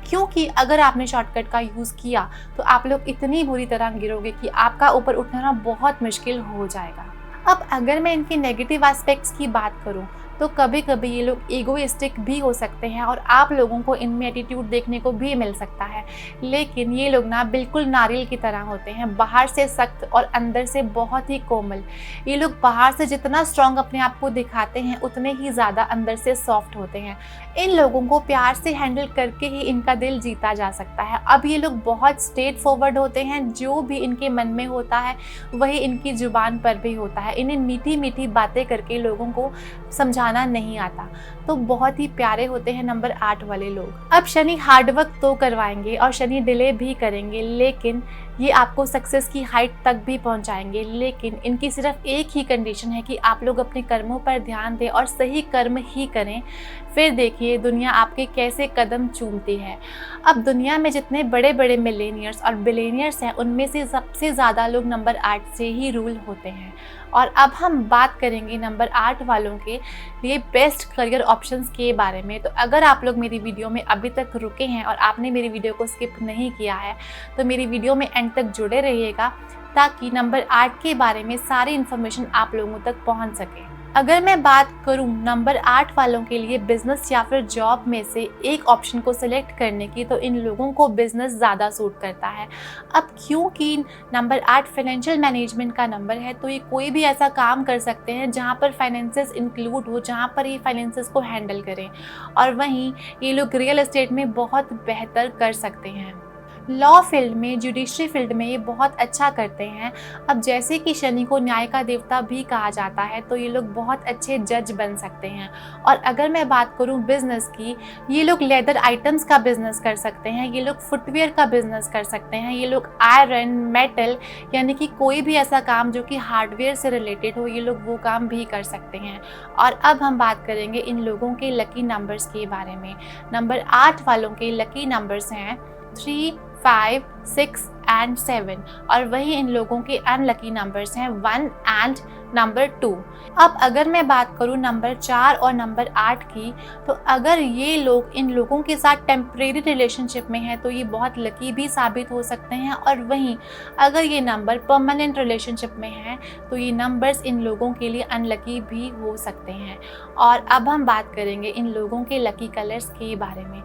क्योंकि अगर आपने शॉर्टकट का यूज़ किया तो आप लोग इतनी बुरी तरह गिरोगे कि आपका ऊपर उठना बहुत मुश्किल हो जाएगा। अब अगर मैं इनके नेगेटिव एस्पेक्ट्स की बात करूं तो कभी कभी ये लोग ईगोइस्टिक भी हो सकते हैं और आप लोगों को इनमें एटीट्यूड देखने को भी मिल सकता है। लेकिन ये लोग ना बिल्कुल नारियल की तरह होते हैं, बाहर से सख्त और अंदर से बहुत ही कोमल। ये लोग बाहर से जितना स्ट्रॉन्ग अपने आप को दिखाते हैं उतने ही ज़्यादा अंदर से सॉफ्ट होते हैं। इन लोगों को प्यार से हैंडल करके ही इनका दिल जीता जा सकता है। अब ये लोग बहुत स्ट्रेट फॉरवर्ड होते हैं, जो भी इनके मन में होता है वही इनकी जुबान पर भी होता है। इन्हें मीठी मीठी बातें करके लोगों को समझाना नहीं आता, तो बहुत ही प्यारे होते हैं नंबर 8 वाले लोग। अब शनि हार्डवर्क तो करवाएंगे और शनि डिले भी करेंगे, लेकिन ये आपको सक्सेस की हाइट तक भी पहुंचाएंगे। लेकिन इनकी सिर्फ एक ही कंडीशन है कि आप लोग अपने कर्मों पर ध्यान दें और सही कर्म ही करें। फिर देखिए दुनिया आपके कैसे कदम चूमती है। अब दुनिया में जितने बड़े बड़े मिलेनियर्स और बिलेनियर्स हैं उनमें से सबसे ज़्यादा लोग नंबर 8 से ही रूल होते हैं। और अब हम बात करेंगे नंबर 8 वालों के लिए बेस्ट करियर ऑप्शंस के बारे में। तो अगर आप लोग मेरी वीडियो में अभी तक रुके हैं और आपने मेरी वीडियो को स्किप नहीं किया है तो मेरी वीडियो में एंड तक जुड़े रहिएगा, ताकि नंबर 8 के बारे में सारी इन्फॉर्मेशन आप लोगों तक पहुंच सके। अगर मैं बात करूं नंबर 8 वालों के लिए बिजनेस या फिर जॉब में से एक ऑप्शन को सिलेक्ट करने की, तो इन लोगों को बिजनेस ज़्यादा सूट करता है। अब क्योंकि नंबर 8 फाइनेंशियल मैनेजमेंट का नंबर है, तो ये कोई भी ऐसा काम कर सकते हैं जहां पर फाइनेंसेस इंक्लूड हो, जहां पर ये फाइनेंसेस को हैंडल करें। और वहीं ये लोग रियल एस्टेट में बहुत बेहतर कर सकते हैं। लॉ फील्ड में, जुडिशरी फील्ड में ये बहुत अच्छा करते हैं। अब जैसे कि शनि को न्याय का देवता भी कहा जाता है, तो ये लोग बहुत अच्छे जज बन सकते हैं। और अगर मैं बात करूं बिजनेस की, ये लोग लेदर आइटम्स का बिजनेस कर सकते हैं, ये लोग फुटवेयर का बिजनेस कर सकते हैं, ये लोग आयरन, मेटल, यानी कि कोई भी ऐसा काम जो कि हार्डवेयर से रिलेटेड हो, ये लोग वो काम भी कर सकते हैं। और अब हम बात करेंगे इन लोगों के लकी नंबर्स के बारे में। नंबर 8 वालों के लकी नंबर्स हैं 3, 5, 6 एंड 7 और वही इन लोगों के अनलकी नंबर्स हैं 1 एंड नंबर 2। अब अगर मैं बात करूँ नंबर 4 और नंबर 8 की, तो अगर ये लोग इन लोगों के साथ टेम्परेरी रिलेशनशिप में हैं तो ये बहुत लकी भी साबित हो सकते हैं, और वहीं अगर ये नंबर परमानेंट रिलेशनशिप में हैं तो ये नंबर्स इन लोगों के लिए अनलकी भी हो सकते हैं। और अब हम बात करेंगे इन लोगों के लकी कलर्स के बारे में।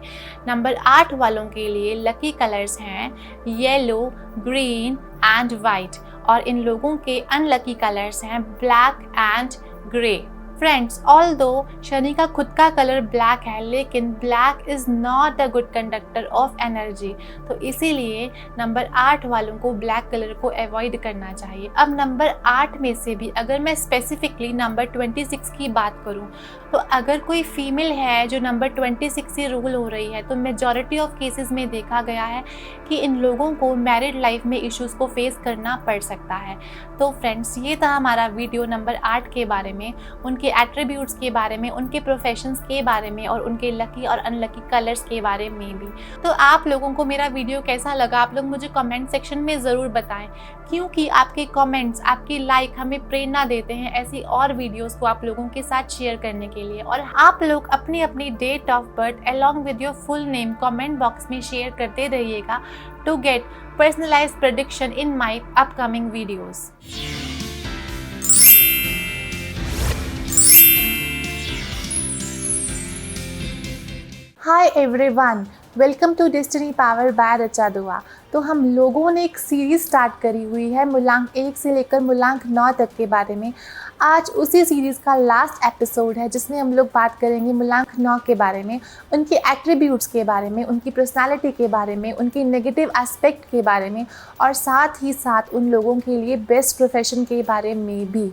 नंबर 8 वालों के लिए लकी कलर्स हैं येलो, ग्रीन एंड वाइट, और इन लोगों के अनलकी कलर्स हैं black and grey. Friends, although Shani का खुद का कलर ब्लैक है, लेकिन black is not a good conductor of energy, तो इसीलिए नंबर 8 वालों को ब्लैक कलर को अवॉइड करना चाहिए। अब नंबर 8 में से भी अगर मैं स्पेसिफिकली नंबर 26 की बात करूं, तो अगर कोई फीमेल है जो नंबर 26 से रूल हो रही है, तो मेजॉरिटी ऑफ केसेस में देखा गया है कि इन लोगों को मैरिड लाइफ में इश्यूज़ को फेस करना पड़ सकता है। तो फ्रेंड्स, ये था हमारा वीडियो नंबर 8 के बारे में, उनके एट्रीब्यूट्स के बारे में, उनके प्रोफेशंस के बारे में और उनके लकी और अनलकी कलर्स के बारे में भी। तो आप लोगों को मेरा वीडियो कैसा लगा, आप लोग मुझे कमेंट सेक्शन में ज़रूर बताएं, क्योंकि आपके कमेंट्स, आपकी लाइक हमें प्रेरणा देते हैं ऐसी और वीडियोस को आप लोगों के साथ शेयर करने के लिए। और आप लोग अपनी अपनी date of birth along with your full name comment box में शेयर करते रहिएगा to get personalised prediction in my upcoming videos. Hi everyone, welcome to Destiny Power by Richa Dua. तो हम लोगों ने एक सीरीज़ स्टार्ट करी हुई है मूलांक 1 से लेकर मूलांक 9 तक के बारे में। आज उसी सीरीज़ का लास्ट एपिसोड है जिसमें हम लोग बात करेंगे मूलांक 9 के बारे में, उनके एट्रीब्यूट्स के बारे में, उनकी पर्सनालिटी के बारे में, उनके नेगेटिव एस्पेक्ट के बारे में, और साथ ही साथ उन लोगों के लिए बेस्ट प्रोफेशन के बारे में भी।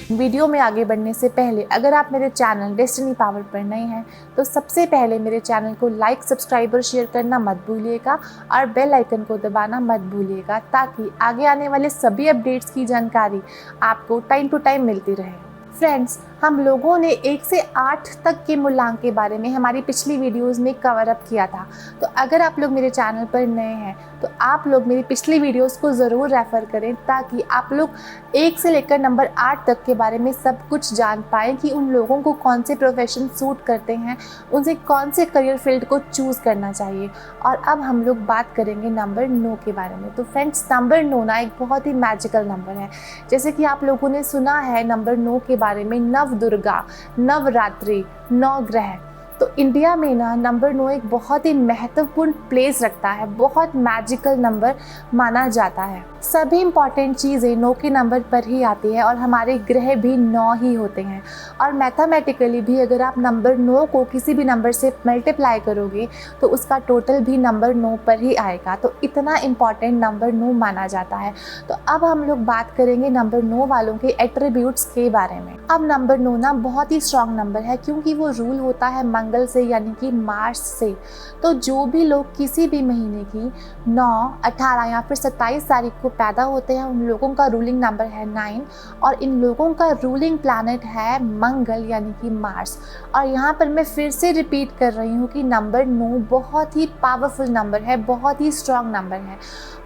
वीडियो में आगे बढ़ने से पहले अगर आप मेरे चैनल डेस्टिनी पावर पर नए हैं तो सबसे पहले मेरे चैनल को लाइक, सब्सक्राइब और शेयर करना मत भूलिएगा, और बेल आइकन को दबाना मत भूलिएगा, ताकि आगे आने वाले सभी अपडेट्स की जानकारी आपको टाइम टू टाइम मिलती रहे। फ्रेंड्स, हम लोगों ने 1 से 8 तक के मूलांक के बारे में हमारी पिछली वीडियोस में कवर अप किया था। तो अगर आप लोग मेरे चैनल पर नए हैं तो आप लोग मेरी पिछली वीडियोस को ज़रूर रेफ़र करें, ताकि आप लोग 1 से लेकर नंबर 8 तक के बारे में सब कुछ जान पाएँ कि उन लोगों को कौन से प्रोफेशन सूट करते हैं, उनसे कौन से करियर फील्ड को चूज़ करना चाहिए। और अब हम लोग बात करेंगे नंबर 9 के बारे में। तो फ्रेंड्स, नंबर 9 ना एक बहुत ही मैजिकल नंबर है। जैसे कि आप लोगों ने सुना है नंबर 9 के बारे में, नवदुर्गा, नवरात्रि, 9 ग्रह। तो इंडिया में ना नंबर 9 एक बहुत ही महत्वपूर्ण प्लेस रखता है, बहुत मैजिकल नंबर माना जाता है। सभी इंपॉर्टेंट चीज़ें 9 के नंबर पर ही आती है, और हमारे ग्रह भी 9 ही होते हैं। और मैथमेटिकली भी अगर आप नंबर 9 को किसी भी नंबर से मल्टीप्लाई करोगे तो उसका टोटल भी नंबर 9 पर ही आएगा। तो इतना इम्पॉर्टेंट नंबर 9 माना जाता है। तो अब हम लोग बात करेंगे नंबर 9 वालों के एट्रीब्यूट्स के बारे में। अब नंबर 9 ना बहुत ही स्ट्रॉन्ग नंबर है, क्योंकि वो रूल होता है मंगल से, यानी कि मार्स से। तो जो भी लोग किसी भी महीने की 9, 18 या फिर 27 तारीख को पैदा होते हैं, उन लोगों का रूलिंग नंबर है 9, और इन लोगों का रूलिंग प्लैनेट है मंगल यानी कि मार्स। और यहाँ पर मैं फिर से रिपीट कर रही हूँ कि नंबर 9 बहुत ही पावरफुल नंबर है, बहुत ही स्ट्रॉन्ग नंबर है,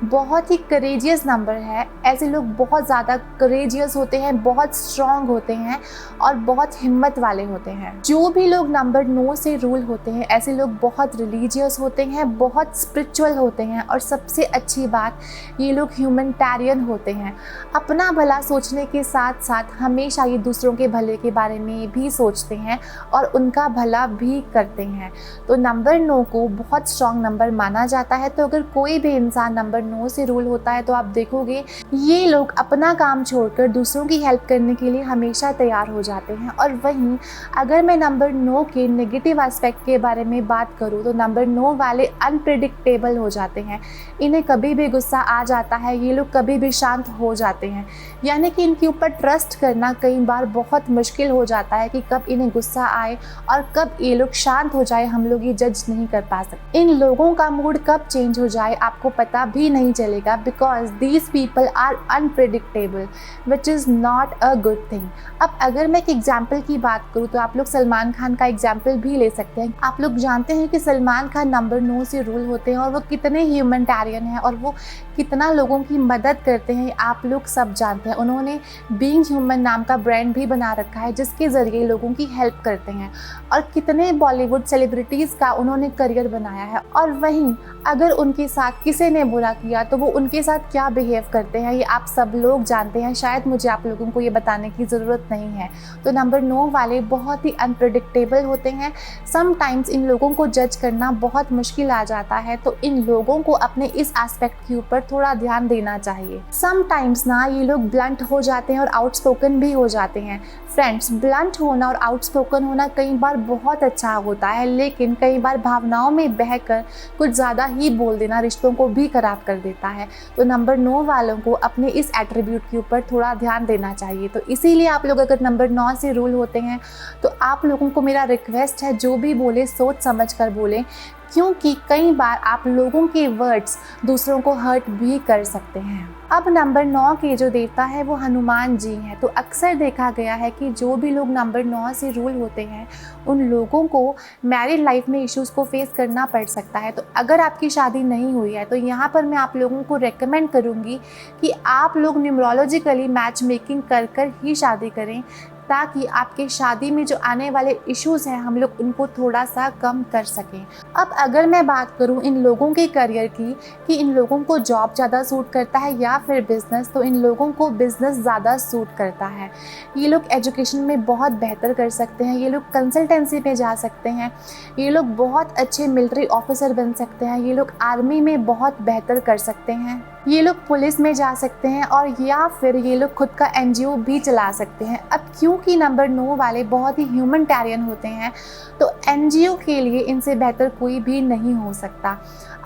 बहुत ही करेजियस नंबर है। ऐसे लोग बहुत ज़्यादा करेजियस होते हैं, बहुत स्ट्रॉन्ग होते हैं और बहुत हिम्मत वाले होते हैं। जो भी लोग नंबर 9 से रूल होते हैं, ऐसे लोग बहुत रिलीजियस होते हैं, बहुत स्पिरिचुअल होते हैं, और सबसे अच्छी बात, ये लोग ह्यूमैनिटेरियन होते हैं। अपना भला सोचने के साथ साथ हमेशा ये दूसरों के भले के बारे में भी सोचते हैं और उनका भला भी करते हैं। तो नंबर 9 को बहुत स्ट्रॉन्ग नंबर माना जाता है। तो अगर कोई भी इंसान नंबर 9 से रूल होता है तो आप देखोगे ये लोग अपना काम छोड़कर दूसरों की हेल्प करने के लिए हमेशा तैयार हो जाते हैं। और वहीं अगर मैं नंबर 9 के नेगेटिव एस्पेक्ट के बारे में बात करूँ तो नंबर 9 वाले अनप्रेडिक्टेबल हो जाते हैं। इन्हें कभी भी गुस्सा आ जाता है ये लोग कभी भी शांत हो जाते हैं, यानी कि इनके ऊपर ट्रस्ट करना कई बार बहुत मुश्किल हो जाता है कि कब इन्हें गुस्सा आए और कब ये लोग शांत हो जाए, हम लोग ये जज नहीं कर पा सकते। इन लोगों का मूड कब चेंज हो जाए आपको पता भी नहीं चलेगा, because these people are unpredictable which is not a good thing. अब अगर मैं एक एग्जाम्पल की बात करूँ तो आप लोग सलमान खान का एग्जाम्पल भी ले सकते हैं। आप लोग जानते हैं कि सलमान खान नंबर 9 से रूल होते हैं और वो कितने ह्यूमैनिटेरियन हैं और वो कितना लोगों की मदद करते हैं, आप लोग सब जानते हैं। उन्होंने बीइंग ह्यूमन नाम का ब्रांड भी बना रखा है जिसके ज़रिए लोगों की हेल्प करते हैं और कितने बॉलीवुड सेलिब्रिटीज़ का उन्होंने करियर बनाया है। और वहीं अगर उनके साथ किसी ने बुरा किया तो वो उनके साथ क्या बिहेव करते हैं ये आप सब लोग जानते हैं, शायद मुझे आप लोगों को ये बताने की ज़रूरत नहीं है। तो नंबर 9 वाले बहुत ही अनप्रेडिक्टेबल होते हैं। समटाइम्स इन लोगों को जज करना बहुत मुश्किल आ जाता है, तो इन लोगों को अपने इस एस्पेक्ट के ऊपर थोड़ा ध्यान देना चाहिए। समटाइम्स ना ये लोग ब्लंट हो जाते हैं और आउटस्पोकन भी हो जाते हैं। फ्रेंड्स, ब्लंट होना और आउटस्पोकन होना कई बार बहुत अच्छा होता है, लेकिन कई बार भावनाओं में बहकर कुछ ज़्यादा ही बोल देना रिश्तों को भी खराब कर देता है। तो नंबर 9 वालों को अपने इस एट्रीब्यूट के ऊपर थोड़ा ध्यान देना चाहिए। तो इसीलिए आप लोग अगर नंबर 9 से रूल होते हैं तो आप लोगों को मेरा रिक्वेस्ट है, जो भी बोले सोच समझ कर बोलें, क्योंकि कई बार आप लोगों के वर्ड्स दूसरों को हर्ट भी कर सकते हैं। अब नंबर 9 के जो देवता है वो हनुमान जी हैं। तो अक्सर देखा गया है कि जो भी लोग नंबर 9 से रूल होते हैं उन लोगों को मैरिड लाइफ में इश्यूज़ को फेस करना पड़ सकता है। तो अगर आपकी शादी नहीं हुई है तो यहाँ पर मैं आप लोगों को रेकमेंड करूँगी कि आप लोग न्यूमरोलॉजिकली मैच मेकिंग कर कर ही शादी करें, ताकि आपके शादी में जो आने वाले इश्यूज़ हैं हम लोग उनको थोड़ा सा कम कर सकें। अब अगर मैं बात करूं इन लोगों के करियर की कि इन लोगों को जॉब ज़्यादा सूट करता है या फिर बिज़नेस, तो इन लोगों को बिज़नेस ज़्यादा सूट करता है। ये लोग एजुकेशन में बहुत बेहतर कर सकते हैं, ये लोग कंसल्टेंसी में जा सकते हैं, ये लोग बहुत अच्छे मिलिट्री ऑफिसर बन सकते हैं, ये लोग आर्मी में बहुत बेहतर कर सकते हैं, ये लोग पुलिस में जा सकते हैं और या फिर ये लोग खुद का एनजीओ भी चला सकते हैं। अब क्योंकि नंबर 9 वाले बहुत ही ह्यूमैनिटेरियन होते हैं तो एनजीओ के लिए इनसे बेहतर कोई भी नहीं हो सकता।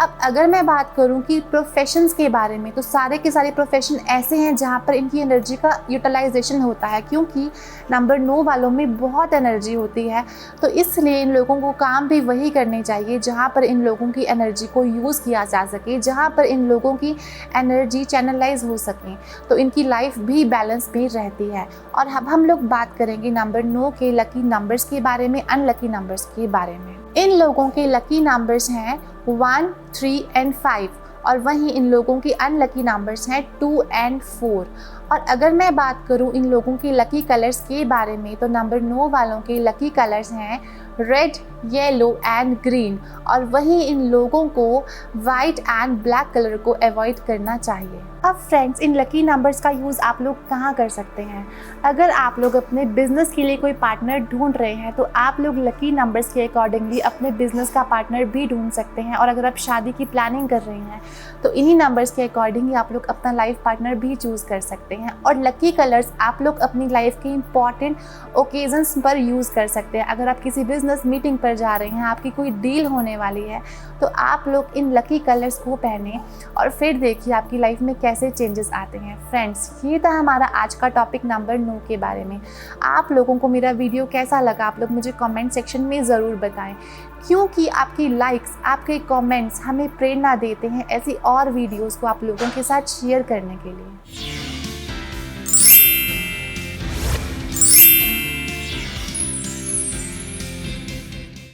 अब अगर मैं बात करूं कि प्रोफेशंस के बारे में, तो सारे के सारे प्रोफेशन ऐसे हैं जहां पर इनकी एनर्जी का यूटिलाइजेशन होता है, क्योंकि नंबर 9 वालों में बहुत एनर्जी होती है। तो इसलिए इन लोगों को काम भी वही करने चाहिए जहां पर इन लोगों की एनर्जी को यूज़ किया जा सके, जहां पर इन लोगों की एनर्जी चैनलाइज हो सके, तो इनकी लाइफ भी बैलेंस भी रहती है। और अब हम लोग बात करेंगे नंबर 9 के लकी नंबर्स के बारे में, अनलकी नंबर्स के बारे में। इन लोगों के लकी नंबर्स हैं 1, 3 एंड 5 और वहीं इन लोगों के अनलकी नंबर्स हैं 2 एंड 4। और अगर मैं बात करूं इन लोगों के लकी कलर्स के बारे में तो नंबर 9 वालों के लकी कलर्स हैं रेड, येलो एंड ग्रीन और वहीं इन लोगों को वाइट एंड ब्लैक कलर को अवॉइड करना चाहिए। अब फ्रेंड्स, इन लकी नंबर्स का यूज़ आप लोग कहाँ कर सकते हैं? अगर आप लोग अपने बिजनेस के लिए कोई पार्टनर ढूंढ रहे हैं तो आप लोग लकी नंबर्स के अकॉर्डिंगली अपने बिजनेस का पार्टनर भी ढूंढ सकते हैं। और अगर आप शादी की प्लानिंग कर रहे हैं तो इन्हीं नंबर्स के अकॉर्डिंग आप लोग अपना लाइफ पार्टनर भी चूज़ कर सकते हैं। और लकी कलर्स आप लोग अपनी लाइफ के इंपॉर्टेंट ओकेजन्स पर यूज़ कर सकते हैं। अगर आप किसी बिजनेस मीटिंग पर जा रहे हैं, आपकी कोई डील होने वाली है, तो आप लोग इन लकी कलर्स को पहने और फिर देखिए आपकी लाइफ में कैसे चेंजेस आते हैं। फ्रेंड्स, ये था हमारा आज का टॉपिक नंबर 9 के बारे में। आप लोगों को मेरा वीडियो कैसा लगा आप लोग मुझे कमेंट सेक्शन में ज़रूर बताएं, क्योंकि आपकी लाइक्स, आपके कमेंट्स हमें प्रेरणा देते हैं ऐसी और वीडियोस को आप लोगों के साथ शेयर करने के लिए।